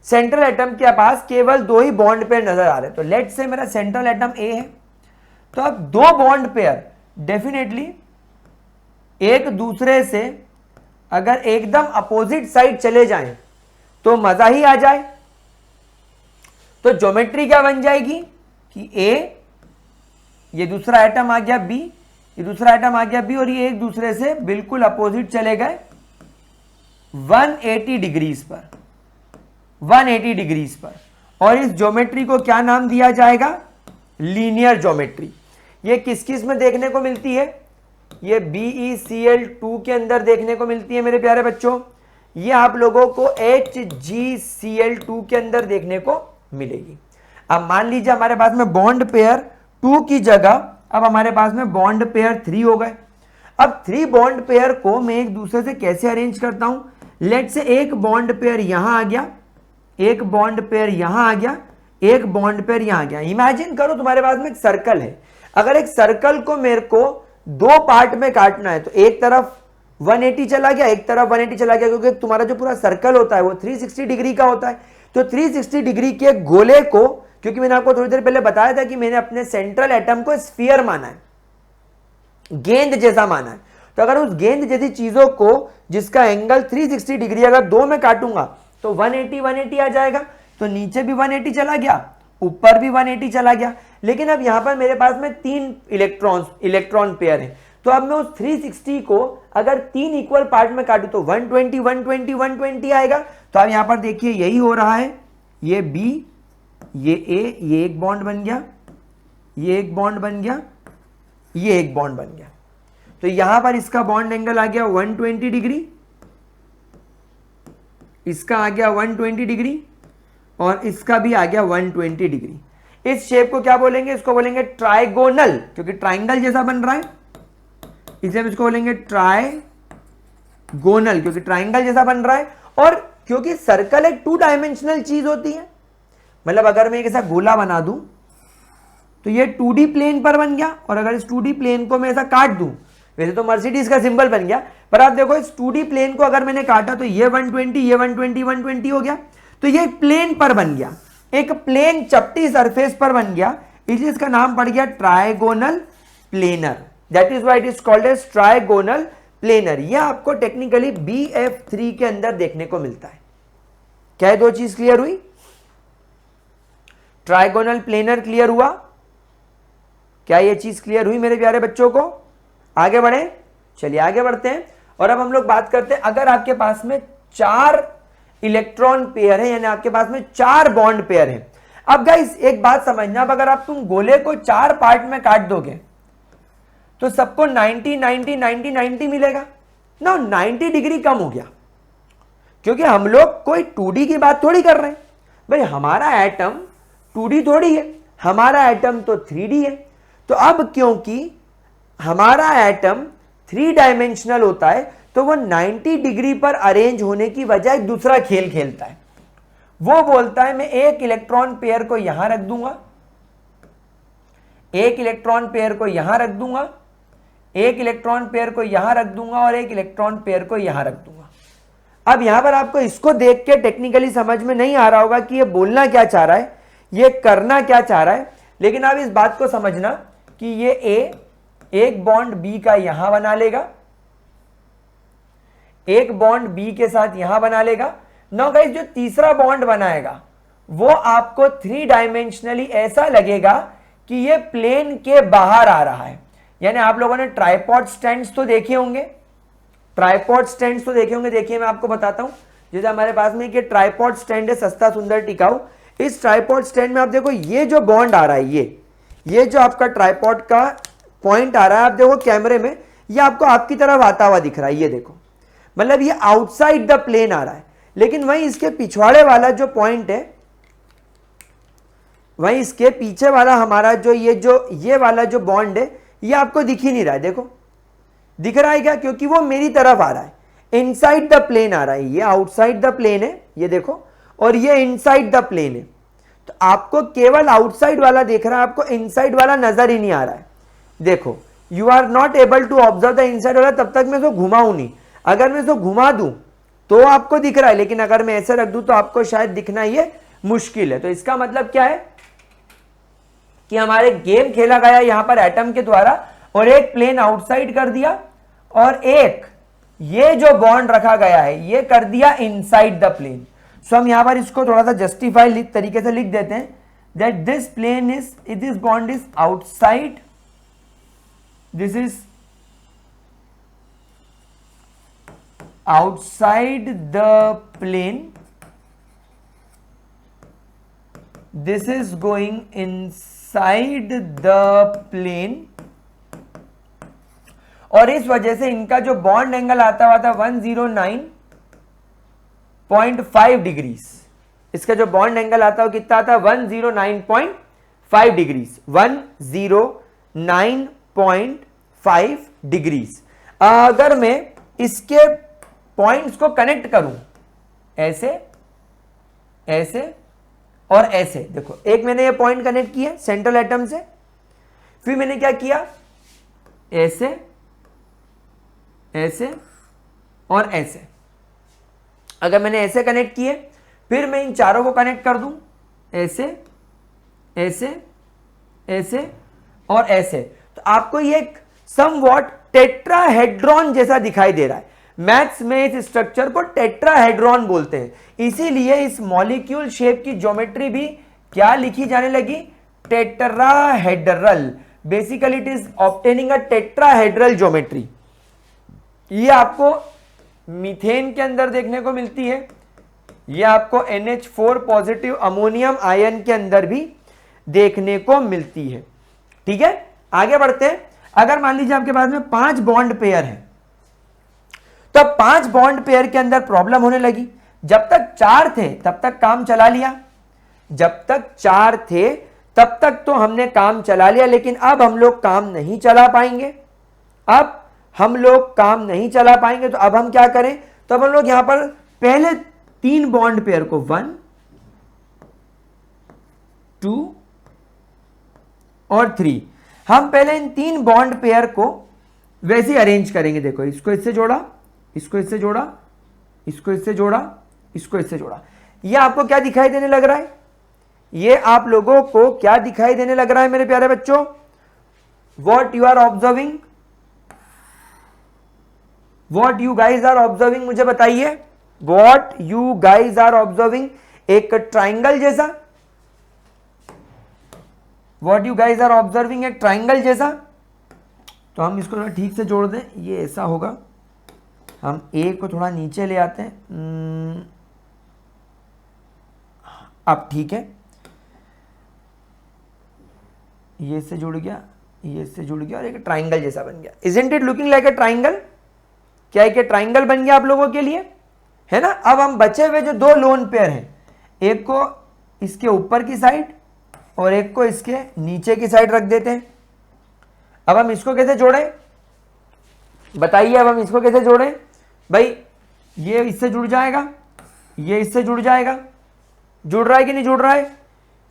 सेंट्रल एटम के पास केवल दो ही बॉन्ड पेयर नजर आ रहे हैं। तो लेट से मेरा सेंट्रल एटम ए है, तो अब दो बॉन्ड पेयर डेफिनेटली एक दूसरे से अगर एकदम अपोजिट साइड चले जाएं तो मजा ही आ जाए। तो ज्योमेट्री क्या बन जाएगी कि ए, ये दूसरा एटम आ गया बी, ये दूसरा एटम आ गया बी, और ये एक दूसरे से बिल्कुल अपोजिट चले गए 180 डिग्रीज पर, 180 डिग्रीज पर। और इस ज्योमेट्री को क्या नाम दिया जाएगा? Linear geometry. ये किस किस में देखने को मिलती है? ये BeCl2 के अंदर देखने को मिलती है मेरे प्यारे बच्चों। ये आप लोगों को HgCl2 के अंदर देखने को मिलेगी। अब मान लीजिए हमारे पास में बॉन्ड पेयर 2 की जगह अब हमारे पास में बॉन्ड पेयर 3 हो गए। अब 3 बॉन्ड पेयर को मैं एक दूसरे से कैसे अरेंज करता हूं? लेट से एक बॉन्ड पेयर यहां आ गया, एक बॉन्ड पेयर यहां आ गया, एक बॉन्ड पेयर यहां आ गया। इमेजिन करो तुम्हारे पास में एक सर्कल है। अगर एक सर्कल को मेरे को दो पार्ट में काटना है तो एक तरफ 180 चला गया, एक तरफ 180 चला गया, क्योंकि तुम्हारा जो पूरा सर्कल होता है वो 360 डिग्री का होता है। तो 360 डिग्री के गोले को, क्योंकि मैंने आपको थोड़ी देर पहले बताया था कि मैंने अपने सेंट्रल एटम को स्फीयर माना है, गेंद जैसा माना है। तो अगर उस गेंद जैसी चीजों को जिसका एंगल 360 डिग्री अगर दो में काटूंगा तो 180 आ जाएगा। तो नीचे भी 180 चला गया, ऊपर भी 180 चला गया। लेकिन अब यहां पर मेरे पास में 3 इलेक्ट्रॉन पेयर हैं। तो अब मैं उस 360 को अगर 3 इक्वल पार्ट में काटूं तो 120 120 120 आएगा। तो अब यहां पर देखिए यही हो रहा है, ये बी, ये ए, ये एक बॉन्ड बन गया, ये एक बॉन्ड बन गया, ये एक बॉन्ड बन गया। तो यहां पर इसका बॉन्ड एंगल आ गया 120 डिग्री, इसका आ गया 120 डिग्री, और इसका भी आ गया 120 डिग्री। इस शेप को क्या बोलेंगे? इसको बोलेंगे ट्राइगोनल, क्योंकि ट्राइंगल जैसा बन रहा है, इसलिए हम इसको बोलेंगे ट्राइगोनल, क्योंकि ट्राइंगल जैसा बन रहा है। और क्योंकि सर्कल एक 2 डायमेंशनल चीज होती है, मतलब अगर मैं एक ऐसा गोला बना दूं तो ये 2D प्लेन पर बन गया, और अगर इस 2D प्लेन को मैं ऐसा काट दूं, वैसे तो मर्सिडीज का सिंबल बन गया, पर आप देखो इस 2D प्लेन को अगर मैंने काटा तो ये 120, ये 120 120 हो गया। तो ये प्लेन पर बन गया, एक प्लेन चपटी सरफेस पर बन गया, इसलिए इसका नाम पड़ गया trigonal planar. That is why it is called as trigonal planar. यह आपको टेक्निकली BF3 के अंदर देखने को मिलता है। क्या है, दो चीज क्लियर हुई, ट्राइगोनल प्लेनर क्लियर हुआ, क्या ये चीज क्लियर हुई मेरे प्यारे बच्चों को? आगे बढ़े, चलिए आगे बढ़ते हैं। और अब हम लोग बात करते हैं, अगर आपके पास में 4 इलेक्ट्रॉन पेयर है, यानी आपके पास में 4 बॉन्ड पेयर है। अब गाइस एक बात समझना, अब अगर आप तुम गोले को 4 पार्ट में काट दोगे तो सबको 90 90 90 90 मिलेगा ना, 90 डिग्री कम हो गया, क्योंकि हम लोग कोई 2D की बात थोड़ी कर रहे हैं भाई, हमारा एटम 2D थोड़ी है, हमारा एटम तो 3D है। तो अब क्योंकि हमारा एटम 3 डायमेंशनल होता है, तो वो 90 डिग्री पर अरेंज होने की बजाय दूसरा खेल खेलता है। वो बोलता है मैं एक इलेक्ट्रॉन पेयर को यहां रख दूंगा, एक इलेक्ट्रॉन पेयर को यहां रख दूंगा, एक इलेक्ट्रॉन पेयर को यहां रख दूंगा और एक इलेक्ट्रॉन पेयर को यहां रख दूंगा। अब यहां पर आपको इसको देख के टेक्निकली समझ में नहीं आ रहा होगा कि ये बोलना क्या चाह रहा है, ये करना क्या चाह रहा है, लेकिन आप इस बात को समझना कि ये ए एक बॉन्ड बी का यहां बना लेगा, एक बॉन्ड बी के साथ यहां बना लेगा। नाउ गाइस जो तीसरा बॉन्ड बनाएगा वो आपको 3 डायमेंशनली ऐसा लगेगा कि ये प्लेन के बाहर आ रहा है। यानी आप लोगों ने ट्राइपॉड स्टैंड्स तो देखे होंगे, ट्राइपॉड स्टैंड्स तो देखे होंगे। देखिए मैं आपको बताता हूं, जैसे हमारे पास में एक ट्राइपॉड स्टैंड है, सस्ता सुंदर टिकाऊ। इस ट्राइपॉड स्टैंड में आप देखो ये जो बॉन्ड आ रहा है, ये जो आपका ट्राइपॉड का पॉइंट आ रहा है, आप देखो कैमरे में, ये आपको आपकी तरफ आता हुआ दिख रहा है, ये देखो, मतलब ये आउटसाइड द प्लेन आ रहा है। लेकिन वहीं इसके पिछवाड़े वाला जो पॉइंट है, वहीं इसके पीछे वाला हमारा जो ये वाला जो बॉन्ड है, ये आपको दिख ही नहीं रहा है। देखो दिख रहा है क्या? क्योंकि वो मेरी तरफ आ रहा है, इनसाइड द प्लेन आ रहा है। ये आउटसाइड द प्लेन है, ये देखो, और ये इनसाइड द प्लेन है। तो आपको केवल आउटसाइड वाला देख रहा है, आपको इनसाइड वाला नजर ही नहीं आ रहा है। देखो, you are not able to observe the inside वाला तब तक मैं इसको घुमाऊं नहीं। अगर मैं इसको घुमा दूं तो आपको दिख रहा है, लेकिन अगर मैं ऐसे रख दूं तो आपको शायद दिखना ये मुश्किल है। तो इसका मतलब क्या है कि हमारे गेम खेला गया यहां पर एटम के द्वारा, और एक प्लेन आउटसाइड कर दिया और एक ये जो बॉन्ड रखा गया है ये कर दिया इनसाइड द प्लेन। सो हम यहां पर इसको थोड़ा सा जस्टिफाई तरीके से लिख देते हैं, that this plane is, this bond is outside, this is outside the plane, this is going inside the plane, और इस वजह से इनका जो बॉन्ड एंगल आता हुआ था 109.5 डिग्रीज, इसका जो बॉन्ड एंगल आता हुआ कितना आता है 109.5 डिग्रीज, 109.5 डिग्रीज। अगर मैं इसके पॉइंट्स को कनेक्ट करूं ऐसे, ऐसे और ऐसे, देखो एक मैंने ये पॉइंट कनेक्ट किया सेंट्रल एटम से, फिर मैंने क्या किया, ऐसे, ऐसे और ऐसे। अगर मैंने ऐसे कनेक्ट किए, फिर मैं इन चारों को कनेक्ट कर दूं, ऐसे, ऐसे, ऐसे और ऐसे, तो आपको ये एक समवॉट टेट्राहेड्रॉन जैसा दिखाई दे रहा है। मैथ्स में इस स्ट्रक्चर को टेट्राहेड्रॉन बोलते हैं, इसीलिए इस मॉलिक्यूल शेप की ज्योमेट्री भी क्या लिखी जाने लगी, tetrahedral. Basically it is obtaining a tetrahedral geometry. ये आपको मीथेन के अंदर देखने को मिलती है, ये आपको NH4 पॉजिटिव अमोनियम आयन के अंदर भी देखने को मिलती है। ठीक है, आगे बढ़ते हैं। अगर मान लीजिए आपके पास में 5 बॉन्ड पेयर है, तो 5 बॉन्ड पेयर के अंदर प्रॉब्लम होने लगी। जब तक 4 थे तब तक काम चला लिया, जब तक 4 थे तब तक तो हमने काम चला लिया, लेकिन अब हम लोग काम नहीं चला पाएंगे। अब हम लोग काम नहीं चला पाएंगे, तो अब हम क्या करें, तो अब हम लोग यहां पर पहले 3 बॉन्ड पेयर को 1, 2 और 3, हम पहले इन 3 बॉन्ड पेयर को वैसे अरेंज करेंगे। देखो, इसको इससे जोड़ा, इसको इससे जोड़ा, इसको इससे जोड़ा, इसको इससे जोड़ा। ये आपको क्या दिखाई देने लग रहा है, ये आप लोगों को क्या दिखाई देने लग रहा है मेरे प्यारे बच्चों, what you are observing, what you guys are observing, मुझे बताइए। What you guys are observing, एक ट्राइंगल जैसा, what you guys are observing एक ट्राइंगल जैसा। तो हम इसको थोड़ा ठीक से जोड़ दें, ये ऐसा होगा, हम ए को थोड़ा नीचे ले आते हैं, अब ठीक है, ये इससे जुड़ गया, ये इससे जुड़ गया और एक ट्राइंगल जैसा बन गया। Isn't it looking like a triangle, क्या एक ट्राइंगल बन गया आप लोगों के लिए, है ना। अब हम बचे हुए जो दो लोन पेयर हैं, एक को इसके ऊपर की साइड और एक को इसके नीचे की साइड रख देते हैं। अब हम इसको कैसे जोड़ें बताइए, अब हम इसको कैसे जोड़ें भाई, ये इससे जुड़ जाएगा, ये इससे जुड़ जाएगा, जुड़ रहा है कि नहीं जुड़ रहा है,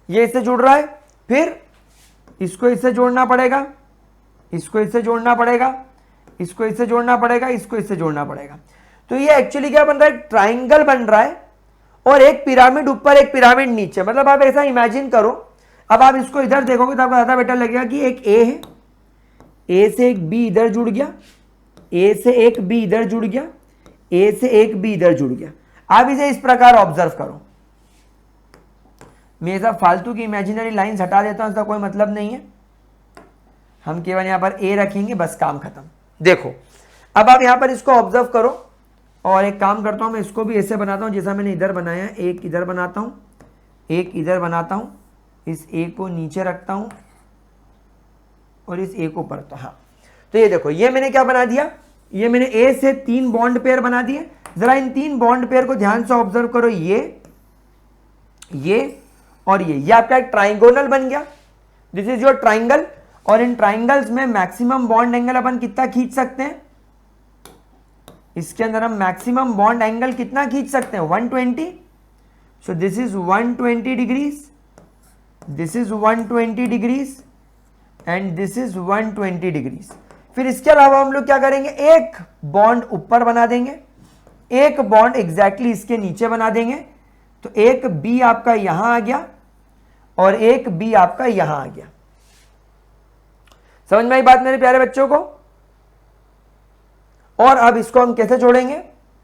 ये इससे जुड़ रहा है, फिर इसको इससे जोड़ना पड़ेगा, इसको इससे जोड़ना पड़ेगा, इसको इससे जोड़ना पड़ेगा, इसको इससे जोड़ना पड़ेगा। तो ये एक्चुअली क्या बन रहा है, ट्राइंगल बन रहा है और एक पिरामिड ऊपर एक पिरामिड नीचे। मतलब आप ऐसा इमेजिन करो, अब आप इसको इधर देखोगे तो आपको ज्यादा बेटर लगेगा कि एक ए है, ए से एक बी इधर जुड़ गया, ए से एक बी इधर जुड़ गया, ए से एक बी इधर जुड़ गया। आप इसे इस प्रकार ऑब्जर्व करो। मैं सब फालतू की इमेजिनरी लाइंस हटा देता हूं, इसका कोई मतलब नहीं है, हम केवल यहां पर ए रखेंगे, बस काम खत्म। देखो अब आप यहां पर इसको ऑब्जर्व करो और एक काम करता हूं, मैं इसको भी ऐसे बनाता हूं जैसा मैंने इधर बनाया है, एक इधर बनाता हूं, एक इधर बनाता हूं, इस ए को नीचे रखता हूं और इस ए को ऊपर रखता हूं। हाँ, तो ये देखो, ये मैंने क्या बना दिया, ये मैंने ए से 3 बॉन्ड पेयर बना दिए। जरा इन 3 बॉन्ड पेयर को ध्यान से ऑब्जर्व करो, ये और ये आपका एक ट्राइंगोनल बन गया, दिस इज योर ट्राइंगल। और इन ट्राइंगल्स में मैक्सिमम बॉन्ड एंगल अपन कितना खींच सकते हैं, इसके अंदर हम मैक्सिमम बॉन्ड एंगल कितना खींच सकते हैं, 120। So this is 120 degrees, this is 120 degrees and this is 120 degrees. फिर इसके अलावा हम लोग क्या करेंगे, एक बॉन्ड ऊपर बना देंगे, एक बॉन्ड एग्जैक्टली इसके नीचे बना देंगे। तो एक बी आपका यहां आ गया और एक बी आपका यहां आ गया। समझ में आई बात मेरे प्यारे बच्चों को। और अब इसको हम कैसे जोड़ेंगे,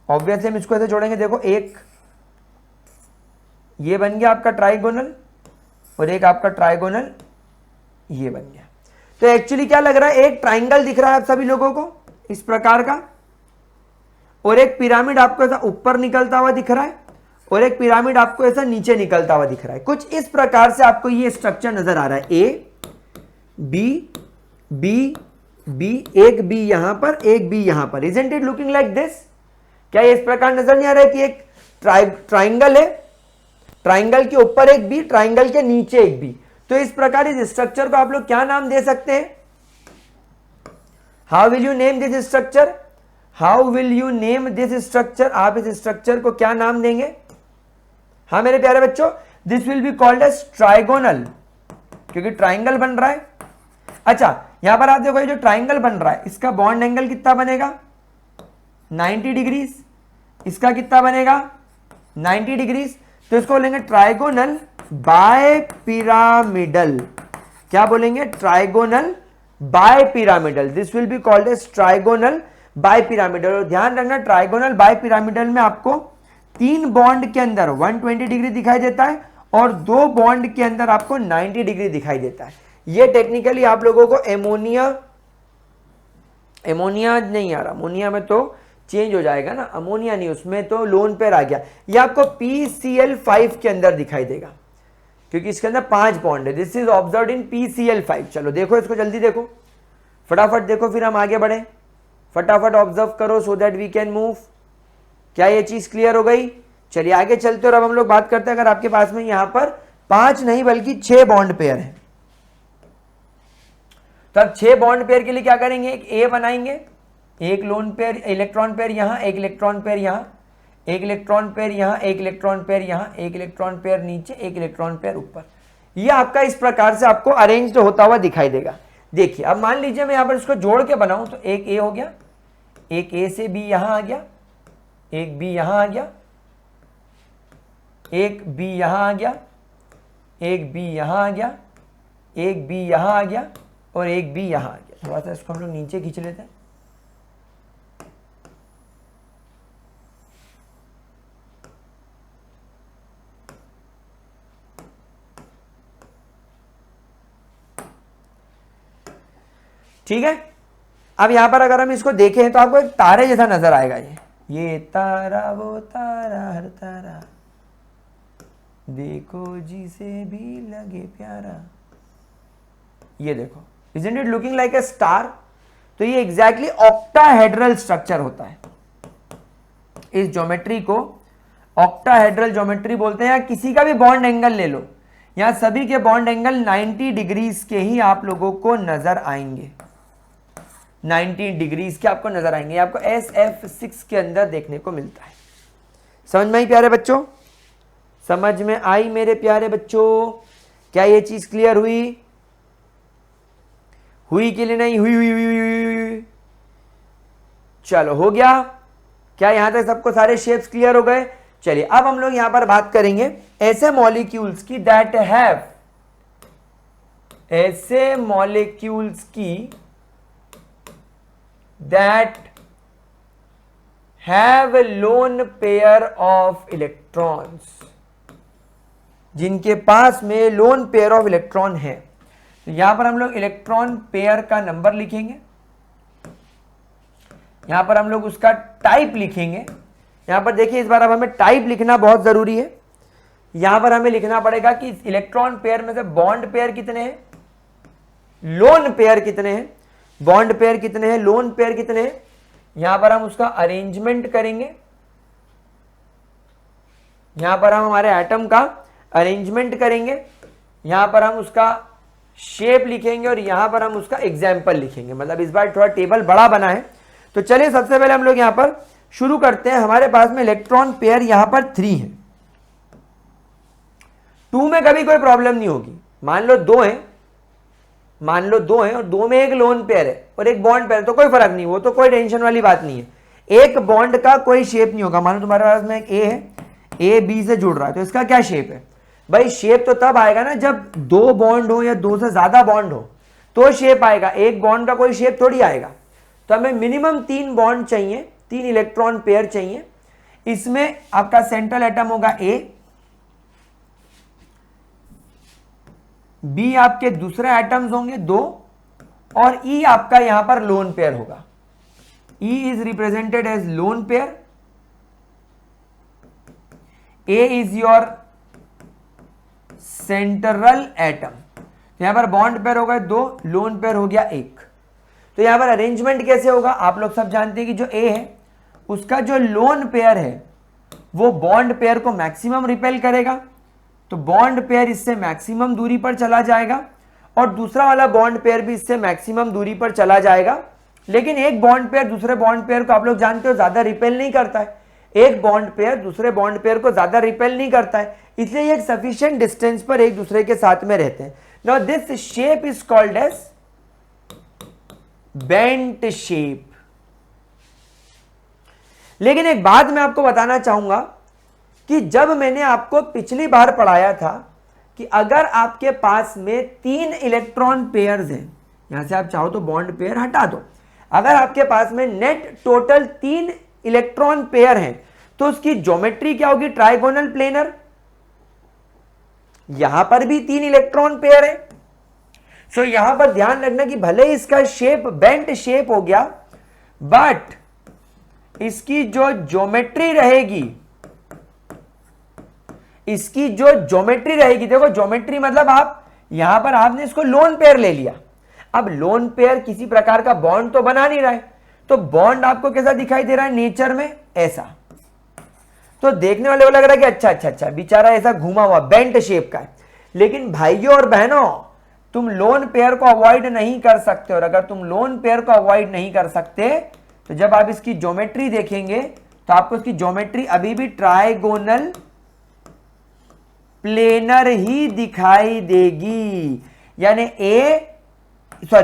ऑब्वियसली हम इसको ऐसे जोड़ेंगे, देखो एक ये बन गया आपका ट्राइगोनल और एक आपका ट्राइगोनल ये बन गया। तो एक्चुअली क्या लग रहा है, एक ट्राइंगल दिख रहा है आप सभी लोगों को इस प्रकार का, और एक पिरामिड आपको ऐसा ऊपर निकलता हुआ दिख रहा है और एक पिरामिड आपको ऐसा नीचे निकलता हुआ दिख रहा है। कुछ इस प्रकार से आपको ये स्ट्रक्चर नजर आ रहा है, ए बी बी बी, एक बी यहां पर, एक बी यहां पर। Isn't it looking like this, क्या ये इस प्रकार नजर नहीं आ रहा है कि एक ट्राइंगल है, ट्राइंगल के ऊपर एक बी, ट्राइंगल के नीचे एक बी। तो इस प्रकार इस स्ट्रक्चर को आप लोग क्या नाम दे सकते हैं, how will you name this structure, how will you name this structure, आप इस स्ट्रक्चर को क्या नाम देंगे। हाँ मेरे प्यारे बच्चों, this will be called as trigonal, क्योंकि ट्राइंगल बन रहा है। अच्छा यहां पर आप देखो, ये जो ट्राइंगल बन रहा है इसका बॉन्ड एंगल कितना बनेगा, 90 डिग्रीज, इसका कितना बनेगा 90 डिग्रीज। तो इसको बोलेंगे ट्राइगोनल बाय पिरामिडल, क्या बोलेंगे, trigonal bipyramidal, this will be called as trigonal bipyramidal. और ध्यान रखना, ट्राइगोनल बाय पिरामिडल में आपको 3 बॉन्ड के अंदर 120 डिग्री दिखाई देता है और 2 बॉन्ड के अंदर आपको 90 डिग्री दिखाई देता है। ये टेक्निकली आप लोगों को एमोनिया नहीं आ रहा, अमोनिया में तो चेंज हो जाएगा ना, अमोनिया नहीं, उसमें तो लोन पेयर आ गया। ये आपको PCl5 के अंदर दिखाई देगा क्योंकि इसके अंदर 5 बॉन्ड है। This is observed in PCl5। चलो देखो इसको, जल्दी देखो, फटाफट देखो, फिर हम आगे बढ़े, फटाफट ऑब्जर्व करो so that we can move. क्या ये चीज क्लियर हो गई, चलिए आगे चलते। और अब हम लोग बात करते हैं, अगर आपके पास में यहां पर 5 नहीं बल्कि 6 बॉन्ड पेयर है, तो अब 6 बॉन्ड पेयर के लिए क्या करेंगे, एक ए बनाएंगे, एक लोन पेयर इलेक्ट्रॉन पेयर यहां, एक इलेक्ट्रॉन पेयर यहां, एक इलेक्ट्रॉन पेयर यहां, एक इलेक्ट्रॉन पेयर यहां, एक इलेक्ट्रॉन पेयर नीचे, एक इलेक्ट्रॉन पेयर ऊपर। ये आपका इस प्रकार से आपको अरेंज्ड होता हुआ दिखाई देगा। देखिए अब मान लीजिए मैं यहां पर इसको जोड़ के बनाऊं, तो एक ए हो गया, एक ए से बी यहां आ गया, एक बी यहां आ गया, एक बी यहां आ गया, एक बी यहां आ गया, एक बी यहां आ गया और एक बी यहां आ गया। थोड़ा सा इसको हम लोग नीचे खींच लेते हैं। ठीक है। अब यहां पर अगर हम इसको देखें तो आपको एक तारे जैसा नजर आएगा, ये तारा वो तारा हर तारा देखो जिसे भी लगे प्यारा, ये देखो, isn't it looking like a star? तो ये एग्जैक्टली ऑक्टाहेड्रल स्ट्रक्चर होता है। इस ज्योमेट्री को ऑक्टाहेड्रल ज्योमेट्री बोलते हैं। या किसी का भी बॉन्ड एंगल ले लो, यहां सभी के बॉन्ड एंगल 90 डिग्रीज के ही आप लोगों को नजर आएंगे, 90 डिग्रीज के आपको नजर आएंगे। आपको SF6 के अंदर देखने को मिलता है। समझ में आई प्यारे बच्चों? समझ में आई मेरे प्यारे बच्चों? क्या ये चीज क्लियर हुई? हुई कि नहीं? हुई। चलो हो गया। क्या यहां तक सबको सारे शेप्स क्लियर हो गए? चलिए अब हम लोग यहां पर बात करेंगे ऐसे मॉलिक्यूल्स की दैट हैव, ऐसे मॉलिक्यूल्स की that have lone pair of electrons, जिनके पास में लोन पेयर ऑफ इलेक्ट्रॉन है। तो यहां पर हम लोग इलेक्ट्रॉन पेयर का नंबर लिखेंगे, यहां पर हम लोग उसका टाइप लिखेंगे। यहां पर देखिए इस बार अब हमें टाइप लिखना बहुत जरूरी है। यहां पर हमें लिखना पड़ेगा कि इलेक्ट्रॉन पेयर में से बॉन्ड पेयर कितने हैं, लोन पेयर कितने हैं, बॉन्ड पेयर कितने हैं, लोन पेयर कितने हैं। यहां पर हम उसका अरेंजमेंट करेंगे, यहां पर हम हमारे एटम का अरेंजमेंट करेंगे, यहां पर हम उसका शेप लिखेंगे और यहां पर हम उसका एग्जाम्पल लिखेंगे। मतलब इस बार थोड़ा टेबल बड़ा बना है। तो चलिए सबसे पहले हम लोग यहां पर शुरू करते हैं। हमारे पास में इलेक्ट्रॉन पेयर यहां पर 3 है। 2 में कभी कोई प्रॉब्लम नहीं होगी। मान लो 2 है, मान लो 2 है और 2 में एक लोन पेयर है और एक बॉन्ड पेयर, तो कोई फर्क नहीं, वो तो कोई टेंशन वाली बात नहीं है। एक बॉन्ड का कोई शेप नहीं होगा। मान लो तुम्हारे पास में एक ए है, ए बी से जुड़ रहा है, तो इसका क्या शेप है भाई? शेप तो तब आएगा ना जब 2 बॉन्ड हो या 2 से ज्यादा बॉन्ड हो तो शेप आएगा। एक बॉन्ड का कोई शेप थोड़ी आएगा। तो हमें मिनिमम 3 बॉन्ड चाहिए, 3 इलेक्ट्रॉन पेयर चाहिए। इसमें आपका सेंट्रल एटम होगा ए, बी आपके दूसरे एटम्स होंगे 2 और ई आपका यहां पर लोन पेयर होगा। E is represented as lone pair, A is your central atom. यहां पर बॉन्ड पेयर होगा 2, लोन पेयर हो गया 1। तो यहां पर अरेंजमेंट कैसे होगा? आप लोग सब जानते हैं कि जो ए है उसका जो लोन पेयर है वो बॉन्ड पेयर को मैक्सिमम रिपेल करेगा, तो बॉन्ड पेयर इससे मैक्सिमम दूरी पर चला जाएगा और दूसरा वाला बॉन्ड पेयर भी इससे मैक्सिमम दूरी पर चला जाएगा। लेकिन एक बॉन्ड पेयर दूसरे बॉन्ड पेयर को आप लोग जानते हो ज्यादा रिपेल नहीं करता है। एक बॉन्ड पेयर दूसरे बॉन्ड पेयर को ज्यादा रिपेल नहीं करता है, इसलिए ये एक सफिशिएंट डिस्टेंस पर एक दूसरे के साथ में रहते हैं। Now this shape is called as bent shape. लेकिन एक बात मैं आपको बताना चाहूंगा कि जब मैंने आपको पिछली बार पढ़ाया था कि अगर आपके पास में 3 इलेक्ट्रॉन पेयर्स हैं, यहां से आप चाहो तो बॉन्ड पेयर हटा दो, अगर आपके पास में नेट टोटल 3 इलेक्ट्रॉन पेयर हैं तो उसकी ज्योमेट्री क्या होगी? Trigonal planar. यहां पर भी 3 इलेक्ट्रॉन पेयर है। सो यहां पर ध्यान रखना कि भले ही इसका शेप बेंट शेप हो गया, बट इसकी जो ज्योमेट्री रहेगी, इसकी जो ज्योमेट्री रहेगी, देखो ज्योमेट्री मतलब आप यहां पर आपने इसको लोन पेयर ले लिया। अब लोन पेयर किसी प्रकार का बॉन्ड तो बना नहीं रहा है, तो बॉन्ड आपको कैसा दिखाई दे रहा है नेचर में? ऐसा। तो देखने वाले को लग रहा है कि अच्छा बेचारा ऐसा घुमा हुआ बेंट शेप का है। लेकिन भाइयों और बहनों, तुम लोन पेयर को अवॉइड नहीं कर सकते, और अगर तुम लोन पेयर को अवॉइड नहीं कर सकते तो जब आप इसकी ज्योमेट्री देखेंगे तो आपको इसकी ज्योमेट्री अभी भी ट्राइगोनल प्लेनर ही दिखाई देगी। यानी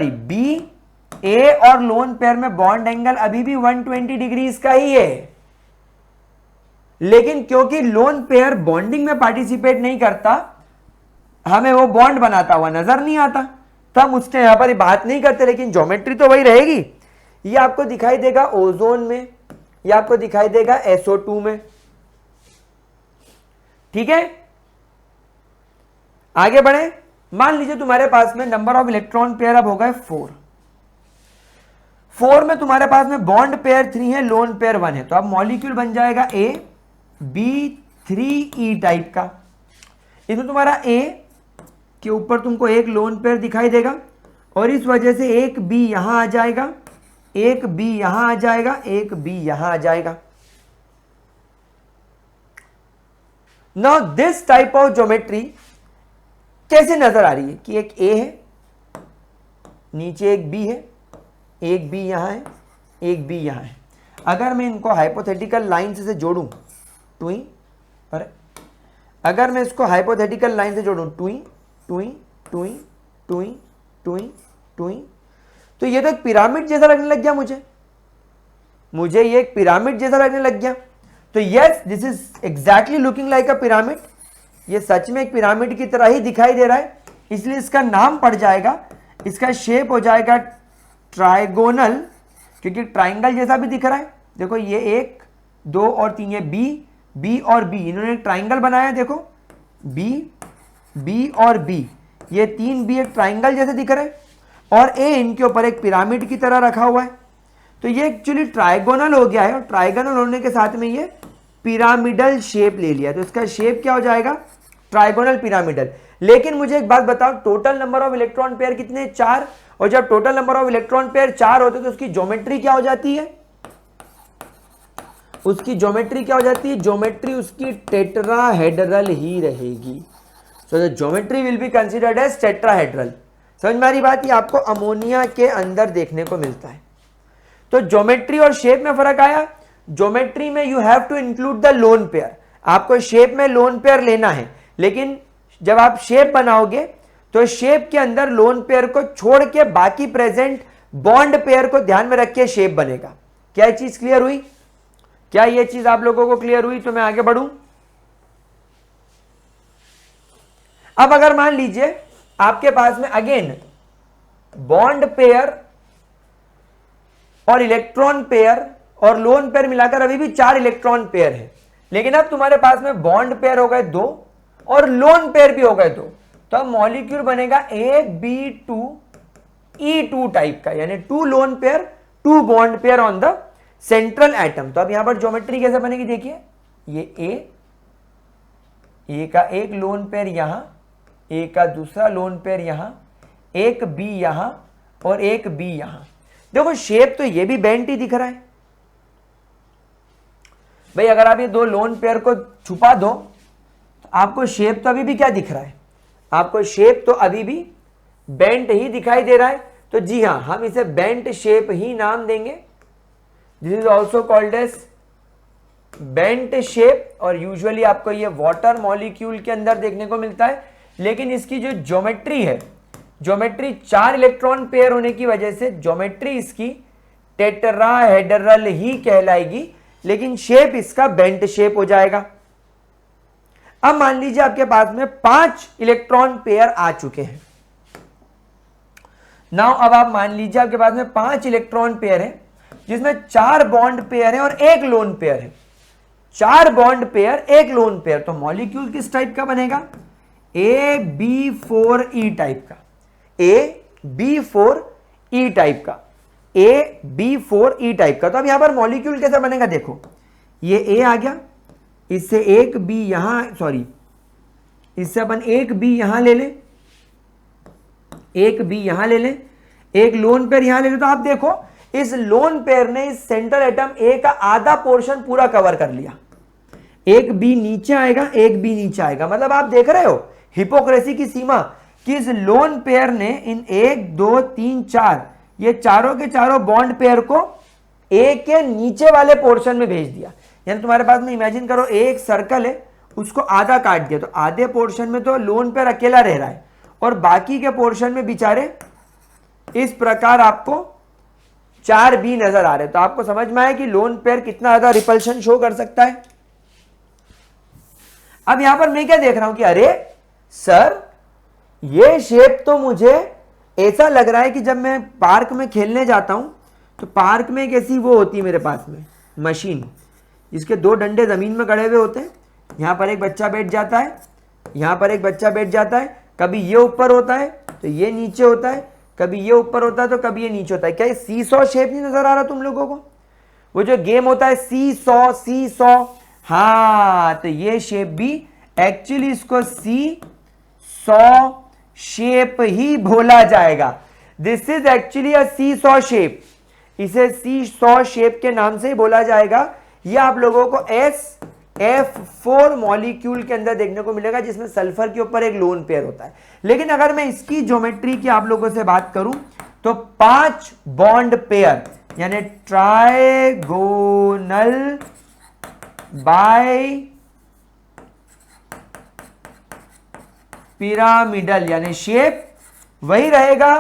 बी, ए और लोन पेयर में बॉन्ड एंगल अभी भी 120 डिग्रीज का ही है। लेकिन क्योंकि लोन पेयर बॉन्डिंग में पार्टिसिपेट नहीं करता, हमें वो बॉन्ड बनाता हुआ नजर नहीं आता, तो हम उसके यहां पर बात नहीं करते, लेकिन ज्योमेट्री तो वही रहेगी। ये आपको दिखाई देगा ओजोन में, ये आपको दिखाई देगा SO2 में। ठीक है, आगे बढ़े। मान लीजिए तुम्हारे पास में नंबर ऑफ इलेक्ट्रॉन पेयर अब हो गए 4। 4 में तुम्हारे पास में बॉन्ड पेयर 3 है, लोन पेयर 1 है, तो अब मॉलिक्यूल बन जाएगा AB3E टाइप का। इसमें तुम्हारा A के ऊपर तुमको एक लोन पेयर दिखाई देगा और इस वजह से एक B यहां आ जाएगा, एक B यहां आ जाएगा, एक B यहां आ जाएगा। Now this type of geometry कैसे नजर आ रही है कि एक A है, नीचे एक B है, एक B यहां है, एक B यहां है। अगर मैं इनको हाइपोथेटिकल लाइन से जोड़ूं टुई, अरे अगर मैं इसको हाइपोथेटिकल लाइन से जोड़ूं टुई टुई टुई टुई टुई टुई, तो ये तो एक पिरामिड जैसा लगने लग गया मुझे ये एक पिरामिड जैसा लगने लग गया। तो yes, this is exactly looking like a pyramid. ये सच में एक पिरामिड की तरह ही दिखाई दे रहा है, इसलिए इसका नाम पड़ जाएगा, इसका शेप हो जाएगा ट्राइगोनल, क्योंकि ट्राइंगल जैसा भी दिख रहा है। देखो ये 1 2 और 3, ये बी और बी, इन्होंने एक ट्राइंगल बनाया, देखो बी और बी, ये 3 बी एक ट्राइंगल जैसे दिख रहे हैं और ए इनके ऊपर एक पिरामिड की तरह रखा हुआ है। तो ये एक्चुअली ट्राइगोनल हो गया है और ट्राइगोनल होने के साथ में ये पिरामिडल शेप ले लिया, तो इसका शेप क्या हो जाएगा, ट्राइगोनल पिरामिडल। लेकिन मुझे एक बात बताओ, total number of electron pair कितने, 4, और जब total number of electron pair 4 होते तो उसकी ज्योमेट्री क्या हो जाती है, उसकी ज्योमेट्री क्या हो जाती है, ज्योमेट्री उसकी टेट्राहेड्रल ही रहेगी। So the geometry will be considered as tetrahedral. समझ में आ रही बात, ये आपको अमोनिया के अंदर देखने को मिलता है। तो ज्योमेट्री और शेप में फर्क आया। ज्योमेट्री में you have to include the lone pair, आपको शेप में लोन पेयर लेना है, लेकिन जब आप शेप बनाओगे तो शेप के अंदर लोन पेयर को छोड़ के बाकी प्रेजेंट बॉन्ड पेयर को ध्यान में रख के शेप बनेगा। क्या ये चीज क्लियर हुई, क्या ये चीज आप लोगों को क्लियर हुई? तो मैं आगे बढ़ूं। अब अगर मान लीजिए आपके पास में अगेन बॉन्ड पेयर और इलेक्ट्रॉन पेयर और लोन पेयर मिलाकर अभी भी 4 इलेक्ट्रॉन पेयर है, लेकिन अब तुम्हारे पास में बॉन्ड पेयर हो गए 2 और लोन पेयर भी हो गए 2, तो अब मॉलिक्यूल बनेगा AB2E2 टाइप का, यानी 2 lone pair 2 bond pair on the central atom. तो अब यहां पर ज्योमेट्री कैसे बनेगी, देखिए ये ए का एक लोन पेयर यहां, ए का दूसरा लोन पेयर यहां, एक बी यहां और एक बी यहां। देखो शेप तो ये भी बेंट ही दिख रहा है भाई। अगर आप ये 2 लोन पेयर को छुपा दो तो आपको शेप तो अभी भी क्या दिख रहा है, आपको शेप तो अभी भी बेंट ही दिखाई दे रहा है। तो जी हां, हम इसे बेंट शेप ही नाम देंगे। This is also called as bent shape, और यूजुअली आपको ये वाटर मॉलिक्यूल के अंदर देखने को मिलता है। लेकिन इसकी जो ज्योमेट्री है, ज्योमेट्री 4 इलेक्ट्रॉन पेयर होने की वजह से ज्योमेट्री इसकी टेट्राहेड्रल ही कहलाएगी, लेकिन शेप इसका बेंट शेप हो जाएगा। अब मान लीजिए आपके पास में 5 इलेक्ट्रॉन पेयर आ चुके हैं। नाउ अब आप मान लीजिए आपके पास में 5 इलेक्ट्रॉन पेयर है, जिसमें 4 बॉन्ड पेयर है और 1 लोन पेयर है। 4 बॉन्ड पेयर 1 लोन पेयर, तो मॉलिक्यूल किस टाइप का बनेगा, AB4E टाइप का, AB4E टाइप का, AB4E टाइप का। तो अब यहां पर मॉलिक्यूल कैसा बनेगा, देखो ये A आ गया, इससे एक B यहां, सॉरी इससे अपन एक B यहां ले लें, एक B यहां ले लें, एक लोन पेयर यहां ले लें। तो आप देखो इस लोन पेयर ने इस सेंट्रल एटम A का आधा पोर्शन पूरा कवर कर लिया। एक B नीचे आएगा, एक B नीचे आएगा, मतलब आप देख रहे हो हिपोक्रेसी की सीमा कि इस लोन पेयर ने इन 1 2 3 4 ये चारों के चारों बॉन्ड पेयर को A के नीचे वाले पोर्शन में भेज दिया। यानी तुम्हारे पास में इमेजिन करो एक सर्कल है, उसको आधा काट दिया, तो आधे पोर्शन में तो लोन पेयर अकेला रह रहा है और बाकी के पोर्शन में बेचारे इस प्रकार आपको 4 B नजर आ रहे। तो आपको समझ में आया कि लोन पेयर कितना ज्यादा रिपल्शन शो कर सकता है। अब यहां पर मैं क्या देख रहा हूं कि अरे सर ये शेप तो मुझे ऐसा लग रहा है कि जब मैं पार्क में खेलने जाता हूं तो पार्क में एक ऐसी वो होती है मेरे पास में मशीन, जिसके 2 डंडे जमीन में गड़े हुए होते हैं। यहां पर एक बच्चा बैठ जाता है, यहां पर एक बच्चा बैठ जाता है, कभी ये ऊपर होता है तो ये नीचे होता है, कभी ये ऊपर होता है तो कभी ये नीचे होता है। क्या ये सी सॉ शेप नहीं नजर आ रहा तुम लोगों को? वो जो गेम होता है सी सॉ, हाँ, तो ये शेप भी एक्चुअली इसको सी सॉ शेप ही बोला जाएगा। This is actually a seesaw shape, इसे सी सॉ शेप के नाम से ही बोला जाएगा। ये आप लोगों को SF4 मॉलिक्यूल के अंदर देखने को मिलेगा, जिसमें सल्फर के ऊपर एक लोन पेयर होता है। लेकिन अगर मैं इसकी ज्योमेट्री की आप लोगों से बात करूं तो 5 बॉन्ड पेयर यानी ट्राइगोनल बाय पिरामिडल यानी शेप वही रहेगा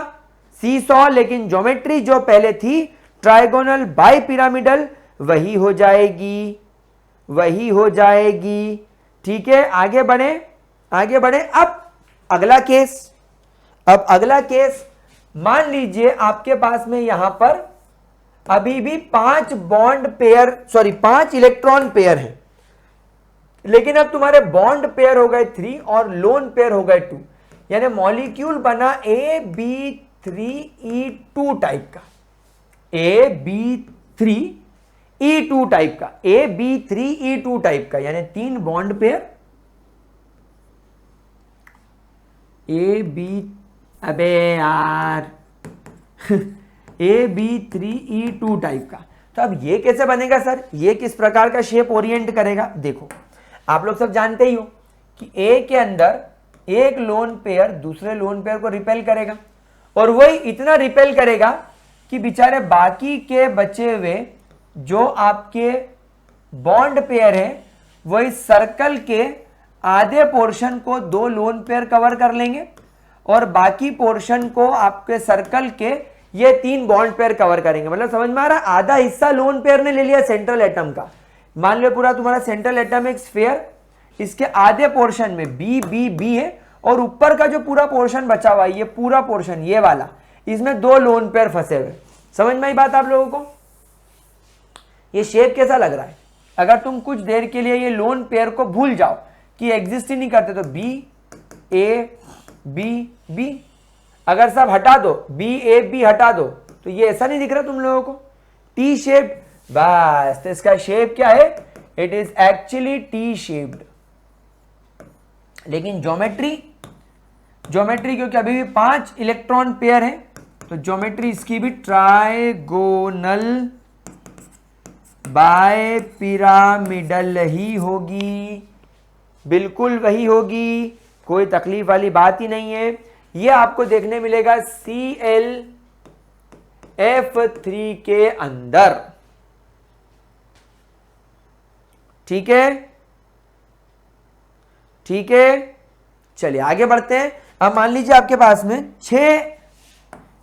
सी सॉ, लेकिन ज्योमेट्री जो पहले थी ट्राइगोनल बाय पिरामिडल वही हो जाएगी, वही हो जाएगी। ठीक है, आगे बढ़े, आगे बढ़े। अब अगला केस मान लीजिए आपके पास में यहां पर अभी भी 5 bond pair, sorry 5 electron pair है, लेकिन अब तुम्हारे बॉन्ड पेयर हो गए 3 और लोन पेयर हो गए 2, यानी मॉलिक्यूल बना AB3E2 टाइप का, AB3E2 टाइप का, AB3E2 टाइप का, यानी 3 बॉन्ड पेयर अबे यार AB3E2 टाइप का। तो अब ये कैसे बनेगा सर? ये किस प्रकार का शेप ओरिएंट करेगा? देखो, आप लोग सब जानते ही हो कि A के अंदर एक लोन पेयर दूसरे लोन पेयर को रिपेल करेगा, और वही इतना रिपेल करेगा कि बेचारे बाकी के बचे हुए जो आपके बॉन्ड पेयर है वही सर्कल के आधे पोर्शन को 2 लोन पेयर कवर कर लेंगे, और बाकी पोर्शन को आपके सर्कल के ये 3 बॉन्ड पेयर कवर करेंगे। मतलब समझ में आ रहा है? आधा हिस्सा लोन पेयर ने ले लिया सेंट्रल एटम का। मान लो पूरा तुम्हारा सेंट्रल एटम एक स्फीयर, इसके आधे पोर्शन में बी है, और ऊपर का जो पूरा पोर्शन बचा हुआ है, ये पूरा पोर्शन ये वाला, इसमें 2 लोन पेयर फंसे हुए। समझ में आई बात आप लोगों को? ये शेप कैसा लग रहा है? अगर तुम कुछ देर के लिए ये लोन पेयर को भूल जाओ कि एग्जिस्ट ही नहीं करते, तो B अगर सब हटा दो, B हटा दो, तो ये ऐसा नहीं दिख रहा तुम लोगों को? टी शेप, बस। तो इसका शेप क्या है? It is actually T shaped. लेकिन ज्योमेट्री क्योंकि अभी भी 5 इलेक्ट्रॉन पेयर है, तो ज्योमेट्री इसकी भी ट्राइगोनल बाय पिरामिडल ही होगी, बिल्कुल वही होगी, कोई तकलीफ वाली बात ही नहीं है। ये आपको देखने मिलेगा ClF3 के अंदर। ठीक है, ठीक है, चलिए आगे बढ़ते हैं। अब मान लीजिए आपके पास में 6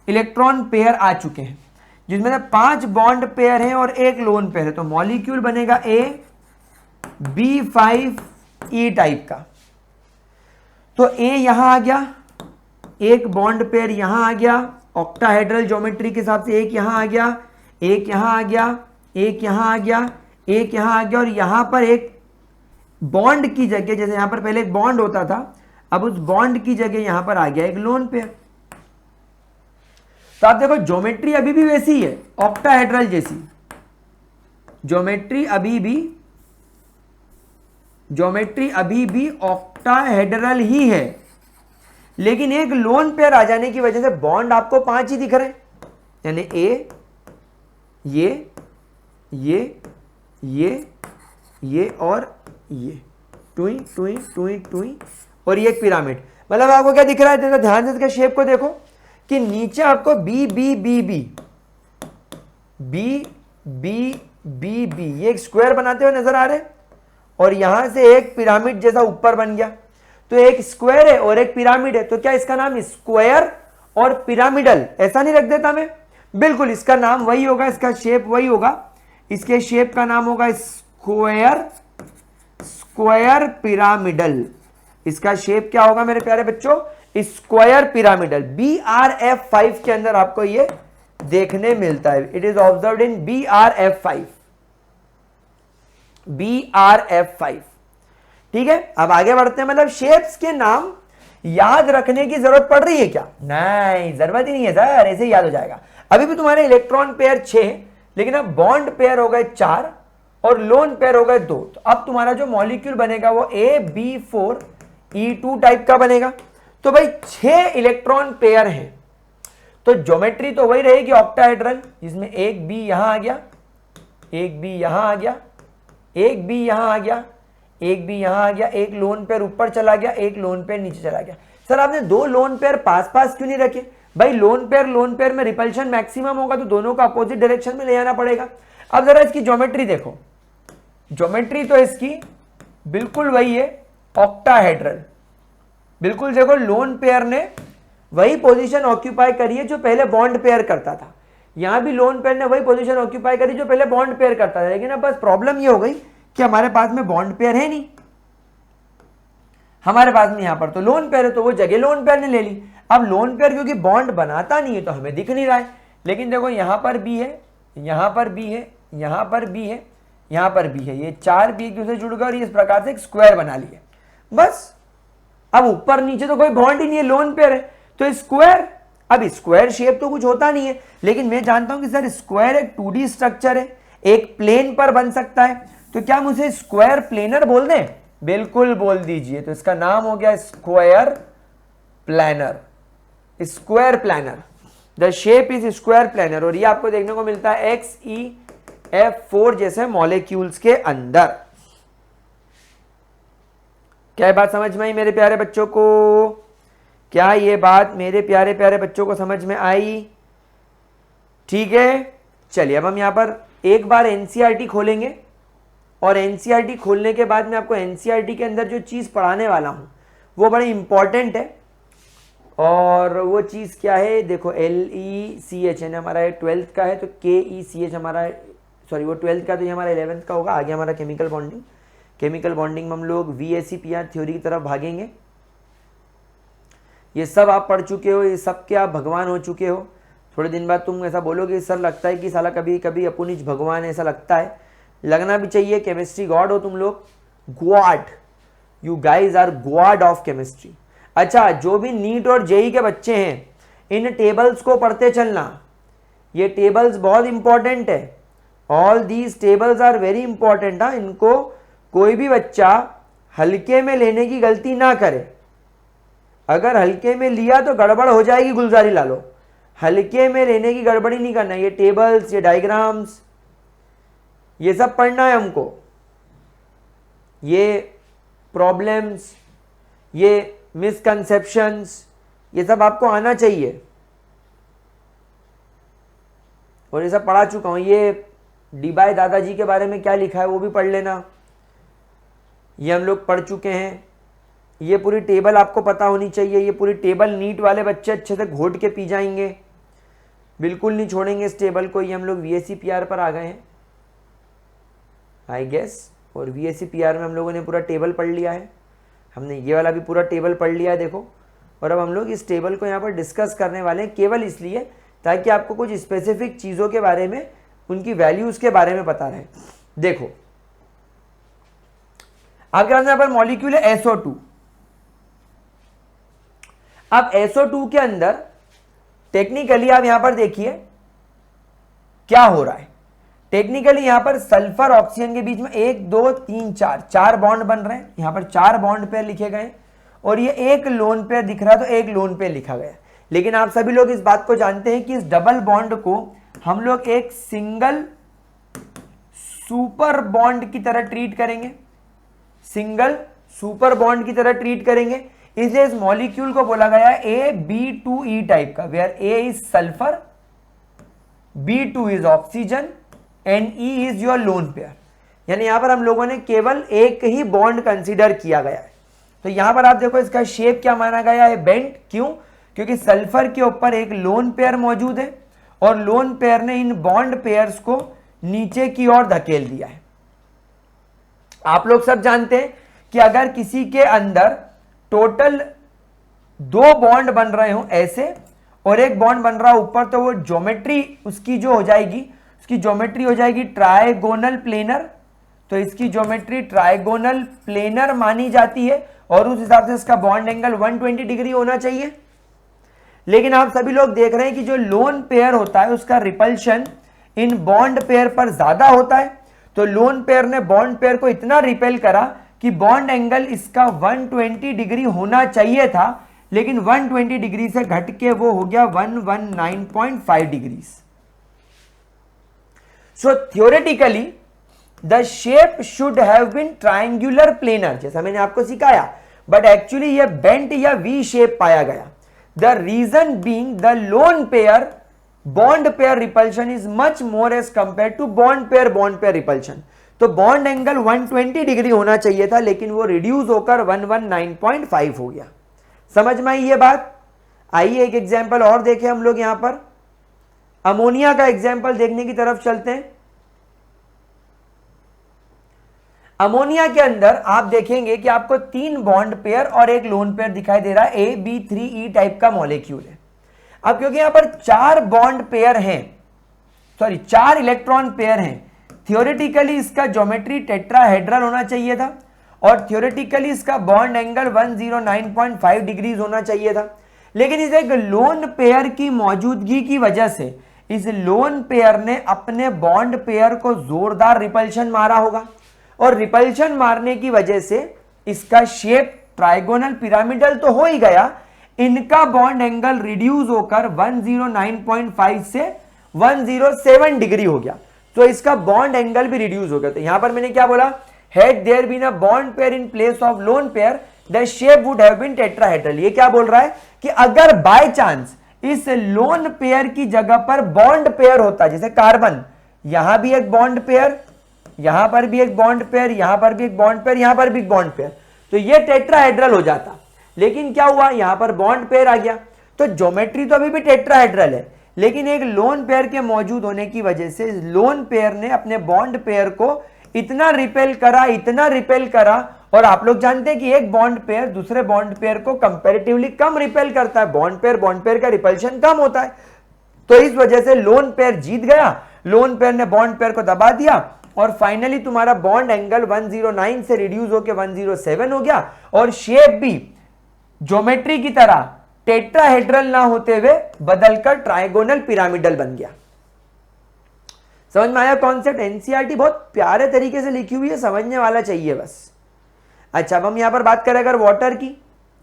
इलेक्ट्रॉन पेयर आ चुके हैं, जिसमें से 5 बॉन्ड पेयर हैं और एक लोन पेयर है, तो मॉलिक्यूल बनेगा AB5E टाइप का। तो A यहां आ गया, एक बॉन्ड पेयर यहां आ गया, ऑक्टाहेड्रल ज्योमेट्री के हिसाब से एक यहां आ गया, एक यहां आ गया, एक यहां आ गया, एक यहां आ गया, और यहां पर एक बॉन्ड की जगह, जैसे यहां पर पहले एक बॉन्ड होता था, अब उस बॉन्ड की जगह यहां पर आ गया एक लोन पेयर। तो आप देखो ज्योमेट्री अभी भी वैसी ही है, ऑक्टाहेड्रल जैसी ज्योमेट्री अभी भी ऑक्टाहेड्रल ही है, लेकिन एक लोन पेयर आ जाने की वजह से बॉन्ड आपको 5 ही दिख रहे हैं, यानी ये और ये टुई टुई टुई टुई, और ये एक पिरामिड। मतलब आपको क्या दिख रहा है? ध्यान से इसके शेप को देखो कि नीचे आपको बी ये एक स्क्वायर बनाते हुए नजर आ रहे हैं, और यहां से एक पिरामिड जैसा ऊपर बन गया। तो एक स्क्वायर है और एक पिरामिड है, तो क्या इसका नाम स्क्वायर और पिरामिडल ऐसा नहीं रख देता मैं? बिल्कुल, इसका नाम वही होगा, इसका शेप वही होगा, इसके शेप का नाम होगा स्क्वायर पिरामिडल। इसका शेप क्या होगा मेरे प्यारे बच्चों? Square pyramidal. BRF5 के अंदर आपको ये देखने मिलता है। It is observed in BRF5। ठीक है, अब आगे बढ़ते हैं। मतलब शेप्स के नाम याद रखने की जरूरत पड़ रही है क्या? नहीं, जरूरत ही नहीं है सर, ऐसे ही याद हो जाएगा। अभी भी तुम्हारे इलेक्ट्रॉन पेयर 6, लेकिन अब बॉन्ड पेयर हो गए 4 और लोन पेयर हो गए 2। तो अब तुम्हारा जो मॉलिक्यूल बनेगा वो AB4E2 टाइप का बनेगा। तो भाई 6 इलेक्ट्रॉन पेयर हैं, तो ज्योमेट्री तो वही रहेगी ऑक्टाहेड्रल, जिसमें एक बी यहां आ गया, एक बी यहां आ गया, एक बी यहां आ गया, एक बी यहां आ गया, एक लोन पेयर ऊपर चला गया, एक लोन पेयर नीचे चला गया। सर आपने 2 लोन पेयर पास पास क्यों नहीं रखे? भाई लोन पेयर में रिपल्शन मैक्सिमम होगा, तो दोनों को अपोजिट डायरेक्शन में ले जाना पड़ेगा। अब जरा इसकी ज्योमेट्री देखो, ज्योमेट्री तो इसकी बिल्कुल वही है ऑक्टाहेड्रल। बिल्कुल देखो, लोन पेयर ने वही पोजीशन ऑक्यूपाई करी है जो पहले बॉन्ड पेयर करता था। यहां भी लोन पेयर ने वही पोजीशन ऑक्यूपाई करी जो पहले बॉन्ड पेयर करता था। लेकिन अब बस प्रॉब्लम ये हो गई कि हमारे पास में बॉन्ड पेयर है नहीं, हमारे पास में यहां पर तो लोन पेयर है, तो वो जगह लोन पेयर ने ले ली। अब लोन पेयर क्योंकि बॉन्ड बनाता नहीं है तो हमें दिख नहीं रहा है, लेकिन देखो यहां पर भी है, यहां पर भी है, यहां पर भी है, यहां पर भी है, ये 4 भी एक दूसरे जुड़ गए और इस प्रकार से एक स्क्वायर बना लिए। बस अब ऊपर नीचे तो कोई बॉन्ड ही नहीं है, लोन पेयर है, तो स्क्वायर। अब स्क्वायर शेप तो कुछ होता नहीं है, लेकिन मैं जानता हूं कि सर स्क्वायर एक 2D स्ट्रक्चर है, एक प्लेन पर बन सकता है, तो क्या मुझे स्क्वायर प्लेनर बोल दें? बिल्कुल बोल दीजिए। तो इसका नाम हो गया square planar, square planar. The shape is square planar, और ये आपको देखने को मिलता है XeF4 जैसे मॉलिक्यूल्स के अंदर। क्या ये बात समझ में आई मेरे प्यारे बच्चों को? क्या ये बात मेरे प्यारे प्यारे बच्चों को समझ में आई? ठीक है, चलिए अब हम यहां पर एक बार एनसीईआरटी खोलेंगे, और एनसीईआरटी खोलने के बाद मैं आपको एनसीईआरटी के अंदर जो चीज पढ़ाने वाला हूं वो बड़ी इंपॉर्टेंट है। और वो चीज क्या है? देखो LECH है हमारा, 12th का है, तो KECH हमारा, सॉरी वो 12th का, तो ये हमारा 11th का होगा। आगे हमारा केमिकल बॉन्डिंग, केमिकल बॉन्डिंग में हम लोग VACPR थ्योरी की तरफ भागेंगे। ये सब आप पढ़ चुके हो, ये सब के आप भगवान हो चुके हो। थोड़े दिन बाद तुम ऐसा बोलोगे सर लगता है कि साला कभी कभी अपुनिज भगवान, ऐसा लगता है, लगना भी चाहिए। केमिस्ट्री गॉड हो तुम लोग, god, you guys are god of chemistry. अच्छा, जो भी नीट और जेई के बच्चे हैं, इन टेबल्स को पढ़ते चलना, ये टेबल्स बहुत इंपॉर्टेंट है। All these tables are very important. हाँ, इनको कोई भी बच्चा हल्के में लेने की गलती ना करे। अगर हल्के में लिया तो गड़बड़ हो जाएगी गुलजारी लालो, हल्के में लेने की गड़बड़ी नहीं करना। ये टेबल्स, ये डायग्राम्स, ये सब पढ़ना है हमको, ये प्रॉब्लम्स, ये मिसकंसेप्शंस, ये सब आपको आना चाहिए। और ये सब पढ़ा चुका हूं। ये डीबाई दादाजी के बारे में क्या लिखा है वो भी पढ़ लेना, ये हम लोग पढ़ चुके हैं। ये पूरी टेबल आपको पता होनी चाहिए। ये पूरी टेबल नीट वाले बच्चे अच्छे से घोट के पी जाएंगे, बिल्कुल नहीं छोड़ेंगे इस टेबल को। ये हम लोग VACPR पर आ गए हैं आई गेस, और VACPR में हम लोगों ने पूरा टेबल पढ़ लिया है। हमने ये वाला भी पूरा टेबल पढ़ लिया है देखो। और अब हम लोग इस टेबल को यहाँ पर डिस्कस करने वाले हैं, केवल इसलिए ताकि आपको कुछ स्पेसिफिक चीज़ों के बारे में, उनकी वैल्यूज़ के बारे में पता रहे। देखो आपके पास यहाँ पर मॉलिक्यूल है SO2। अब SO2 के अंदर टेक्निकली आप यहां पर देखिए क्या हो रहा है। टेक्निकली यहां पर सल्फर ऑक्सीजन के बीच में 1 2 3 4 बॉन्ड बन रहे हैं। यहां पर 4 बॉन्ड पेयर लिखे गए, और ये एक लोन पेयर दिख रहा है, तो एक लोन पेयर लिखा गया। लेकिन आप सभी लोग इस बात को जानते हैं कि इस डबल बॉन्ड को हम लोग एक सिंगल सुपर बॉन्ड की तरह ट्रीट करेंगे, सिंगल सुपर बॉन्ड की तरह ट्रीट करेंगे। इसलिए इस मॉलिक्यूल को बोला गया AB2E टाइप का, where A is sulphur, B2 is oxygen and E is your lone pair. यानी यहां पर हम लोगों ने केवल एक ही बॉन्ड कंसीडर किया गया है। तो यहां पर आप देखो इसका शेप क्या माना गया है? बेंट। क्यों? क्योंकि सल्फर के ऊपर एक लोन पेयर मौजूद है, और लोन पेयर ने इन बॉन्ड पेयर्स को नीचे की ओर धकेल दिया है। आप लोग सब जानते हैं कि अगर किसी के अंदर टोटल 2 बॉन्ड बन रहे हो ऐसे, और एक बॉन्ड बन रहा ऊपर, तो वो ज्योमेट्री उसकी जो हो जाएगी, उसकी ज्योमेट्री हो जाएगी ट्राइगोनल प्लेनर। तो इसकी ज्योमेट्री ट्राइगोनल प्लेनर मानी जाती है और उस हिसाब से इसका बॉन्ड एंगल 120 डिग्री होना चाहिए। लेकिन आप सभी लोग देख रहे हैं कि जो लोन पेयर होता है उसका रिपल्शन इन बॉन्ड पेयर पर ज्यादा होता है। तो लोन पेयर ने बॉन्ड पेयर को इतना रिपेल करा कि बॉन्ड एंगल इसका 120 डिग्री होना चाहिए था, लेकिन 120 डिग्री से घट के वो हो गया 119.5 degree. So theoretically the shape should have been triangular planar, जैसा मैंने आपको सिखाया, बट एक्चुअली ये बेंट या वी शेप पाया गया। The reason being the lone pair bond pair repulsion is much more as compare to bond pair repulsion. तो bond angle 120 degree होना चाहिए था, लेकिन वो रिड्यूस होकर 119.5 हो गया। समझ में आई ये बात? आइए एक एग्जांपल और देखें हम लोग। यहां पर अमोनिया का एग्जांपल देखने की तरफ चलते हैं। अमोनिया के अंदर आप देखेंगे कि आपको 3 बॉन्ड पेयर और एक लोन पेयर दिखाई दे रहा है। AB3E टाइप का मॉलिक्यूल है। अब क्योंकि यहां पर 4 बॉन्ड पेयर हैं, 4 इलेक्ट्रॉन पेयर हैं, थियोरेटिकली इसका ज्योमेट्री टेट्राहेड्रल होना चाहिए था और थियोरेटिकली इसका बॉन्ड एंगल 109.5 डिग्रीज होना चाहिए था। लेकिन इस एक लोन पेयर की मौजूदगी की वजह से इस लोन पेयर ने अपने बॉन्ड पेयर को जोरदार रिपल्शन मारा होगा और रिपल्शन मारने की वजह से इसका शेप ट्राइगोनल पिरामिडल तो हो ही गया, इनका बॉन्ड एंगल रिड्यूस होकर 109.5 से 107 डिग्री हो गया। तो इसका बॉन्ड एंगल भी रिड्यूस हो गया। तो यहां पर मैंने क्या बोला? Had there been a bond pair in place of lone pair the shape would have been tetrahedral. ये क्या बोल रहा है कि अगर बाय चांस इस लोन पेयर की जगह पर बॉन्ड पेयर होता, जैसे कार्बन, यहां भी एक बॉन्ड पेयर, यहां पर भी एक बॉन्ड पेयर, यहां पर भी एक बॉन्ड पेयर, यहां पर भी एक बॉन्ड पेयर, तो ये टेट्राहेड्रल हो जाता। लेकिन क्या हुआ? यहां पर बॉन्ड पेयर आ गया। तो ज्योमेट्री तो अभी भी टेट्राहेड्रल है, लेकिन एक लोन पेयर के मौजूद होने की वजह से लोन पेयर ने अपने बॉन्ड पेयर को इतना रिपेल करा, और आप लोग जानते हैं कि एक बॉन्ड पेयर दूसरे बॉन्ड पेयर को कंपैरेटिवली कम रिपेल करता है। बॉन्ड पेयर का रिपल्शन कम होता है। तो इस वजह से लोन पेयर जीत गया, लोन पेयर ने बॉन्ड पेयर को दबा दिया और फाइनली तुम्हारा बॉन्ड एंगल 109 से रिड्यूस होकर 107 हो गया और शेप भी ज्योमेट्री की तरह टेट्राहेड्रल ना होते हुए बदलकर ट्राइगोनल पिरामिडल बन गया। समझ में आया कॉन्सेप्ट? एनसीईआरटी बहुत प्यारे तरीके से लिखी हुई है, समझने वाला चाहिए बस। अच्छा, अब हम यहां पर बात करें अगर वाटर की,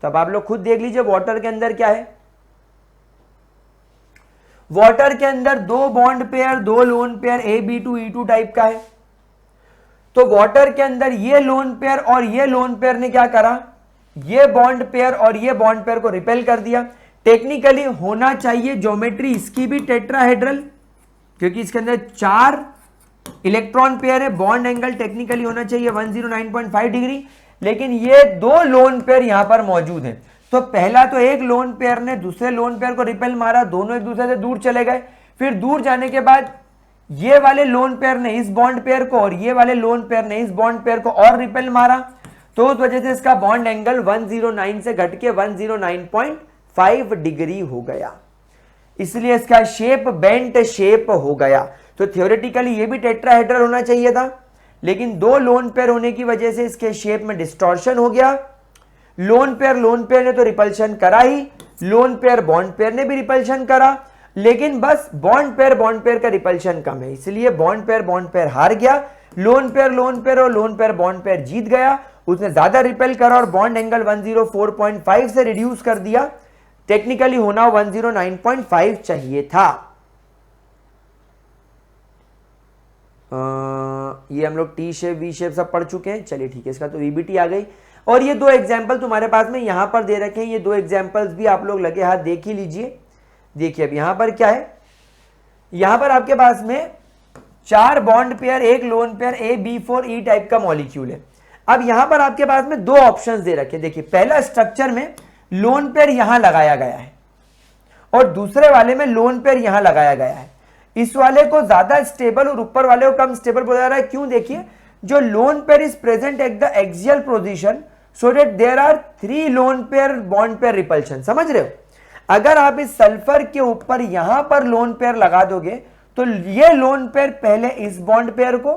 तो अब आप लोग खुद देख लीजिए वाटर के अंदर क्या है। वाटर के अंदर 2 bond pair, 2 lone pair AB2E2 type का है। तो वाटर के अंदर ये लोन पेयर और ये लोन पेयर ने क्या करा? ये बॉन्ड पेयर और ये बॉन्ड पेयर को रिपेल कर दिया। टेक्निकली होना चाहिए ज्योमेट्री इसकी भी टेट्राहेड्रल, क्योंकि इसके अंदर 4 इलेक्ट्रॉन पेयर है। बॉन्ड एंगल टेक्निकली होना चाहिए 109.5 डिग्री, लेकिन ये 2 लोन पेयर यहां पर मौजूद हैं। तो पहला तो एक लोन पेयर ने दूसरे लोन पेयर को रिपेल मारा, दोनों एक दूसरे से दूर चले गए। फिर दूर जाने के बाद ये वाले लोन पेयर ने इस बॉन्ड पेयर को और ये वाले लोन पेयर ने इस बॉन्ड पेयर को और रिपेल मारा। तो उस वजह से इसका बॉन्ड एंगल 109 से घट के 109.5 डिग्री हो गया, इसलिए इसका शेप बेंट शेप हो गया। तो थियोरेटिकली ये भी टेट्राहेड्रल होना चाहिए था, लेकिन 2 लोन पेयर होने की वजह से इसके शेप में डिस्टॉर्शन हो गया। लोन पेयर ने तो रिपल्शन करा ही, लोन पेयर बॉन्ड पेयर ने भी रिपल्शन करा, लेकिन बस बॉन्ड पेयर का रिपल्शन कम है, इसलिए बॉन्ड पेयर हार गया। लोन पेयर और लोन पेयर बॉन्ड पेयर जीत गया। उसने ज्यादा रिपेल करा और बॉन्ड एंगल 104.5 से रिड्यूस कर दिया। टेक्निकली होना 109.5 चाहिए था। ये हम लोग टी शेप वी शेप सब पढ़ चुके हैं। चलिए ठीक है, इसका तो वीबीटी आ गई। और ये 2 एग्जाम्पल तुम्हारे पास में यहां पर दे रखे हैं, ये 2 एग्जाम्पल्स भी आप लोग लगे हाथ देख ही लीजिए। देखिए अब यहां पर क्या है, यहां पर आपके पास में 4 बॉन्ड पेयर, एक लोन पेयर AB4E टाइप का मॉलिक्यूल है। अब यहां पर आपके पास में 2 ऑप्शंस दे रखे हैं। देखिए पहला स्ट्रक्चर में लोन पेयर यहां लगाया गया है और दूसरे वाले में लोन पेयर यहां लगाया गया है। इस वाले को ज्यादा स्टेबल और ऊपर वाले को कम स्टेबल बोला जा रहा है। क्यों? देखिए जो lone pair is present at the axial position so that there are 3 lone pair bond pair repulsion. समझ रहे हो? अगर आप इस सल्फर के ऊपर यहां पर लोन पेयर लगा दोगे तो ये लोन पेयर पहले इस बॉन्ड पेयर को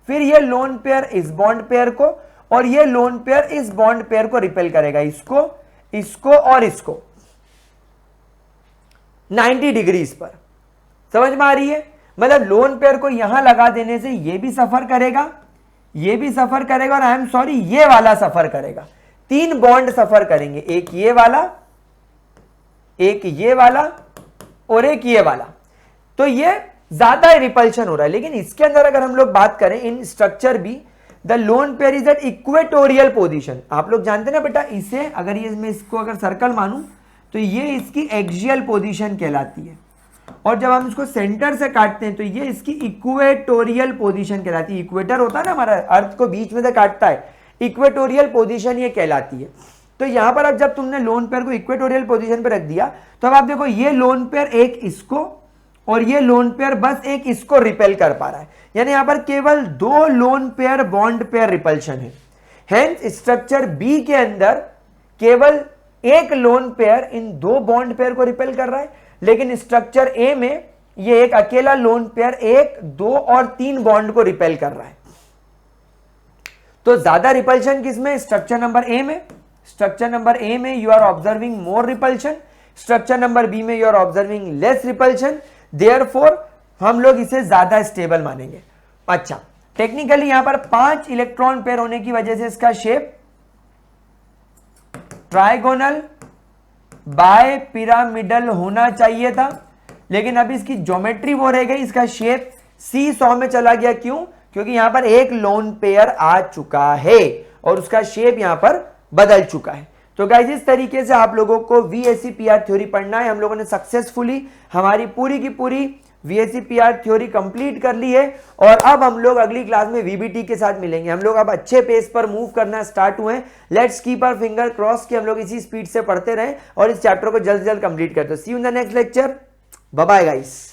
फिर ये लोन पेयर इस बॉन्ड पेयर को, और ये लोन पेयर इस बॉन्ड पेयर को रिपेल करेगा, इसको, इसको और इसको 90 डिग्रीज पर। समझ में आ रही है? मतलब लोन पेयर को यहां लगा देने से ये भी सफर करेगा, ये भी सफर करेगा, और आई एम सॉरी ये वाला सफर करेगा। 3 बॉन्ड सफर करेंगे, एक ये वाला, एक ये वाला और एक ये वाला। तो ये ज्यादा रिपल्शन हो रहा है। लेकिन इसके अंदर अगर हम लोग बात करें इन स्ट्रक्चर भी, the lone pair is at equatorial position. आप लोग जानते हैं ना बेटा, इसे अगर ये मैं इसको अगर सर्कल मानूं तो ये इसकी एक्सियल पोजीशन कहलाती है, और जब हम इसको सेंटर से काटते हैं तो ये इसकी इक्वेटोरियल पोजीशन कहलाती है। इक्वेटर होता है ना हमारा, अर्थ को बीच में से काटता है, इक्वेटोरियल पोजीशन ये कहलाती है। तो यहां पर अब जब तुमने लोन पेयर को इक्वेटोरियल पोजीशन पे रख दिया, तो अब आप देखो ये लोन पेयर एक इसको और ये लोन पेयर बस एक इसको रिपेल कर पा रहा है, यानी यहां पर केवल 2 loan pair bond pair repulsion है। हेंस स्ट्रक्चर बी के अंदर केवल एक लोन पेयर इन 2 बॉन्ड पेयर को रिपेल कर रहा है, लेकिन स्ट्रक्चर ए में ये एक अकेला लोन पेयर 1, 2 और 3 बॉन्ड को रिपेल कर रहा है। तो ज्यादा रिपल्शन किसमें? स्ट्रक्चर नंबर ए में। स्ट्रक्चर नंबर ए में you are observing more repulsion, structure number B में you are observing less repulsion, therefore हम लोग इसे ज्यादा स्टेबल मानेंगे। अच्छा, टेक्निकली यहां पर 5 इलेक्ट्रॉन पेयर होने की वजह से इसका शेप ट्राइगोनल बाय पिरामिडल होना चाहिए था, लेकिन अब इसकी ज्योमेट्री वो रह गई, इसका शेप C100 में चला गया। क्यों? क्योंकि यहां पर एक लोन पेयर आ चुका है और उसका शेप यहां पर बदल चुका है। तो गाइस इस तरीके से आप लोगों को VACPR थ्योरी पढ़ना है। हम लोगों ने सक्सेसफुली हमारी पूरी की पूरी VACPR थ्योरी कंप्लीट कर ली है, और अब हम लोग अगली क्लास में VBT के साथ मिलेंगे। हम लोग अब अच्छे पेस पर मूव करना स्टार्ट हुए हैं। Let's keep our finger cross कि हम लोग इसी स्पीड से पढ़ते रहें और इस चैप्टर को जल्द से जल्द कंप्लीट करते हैं। See you in the next lecture. Bye bye guys.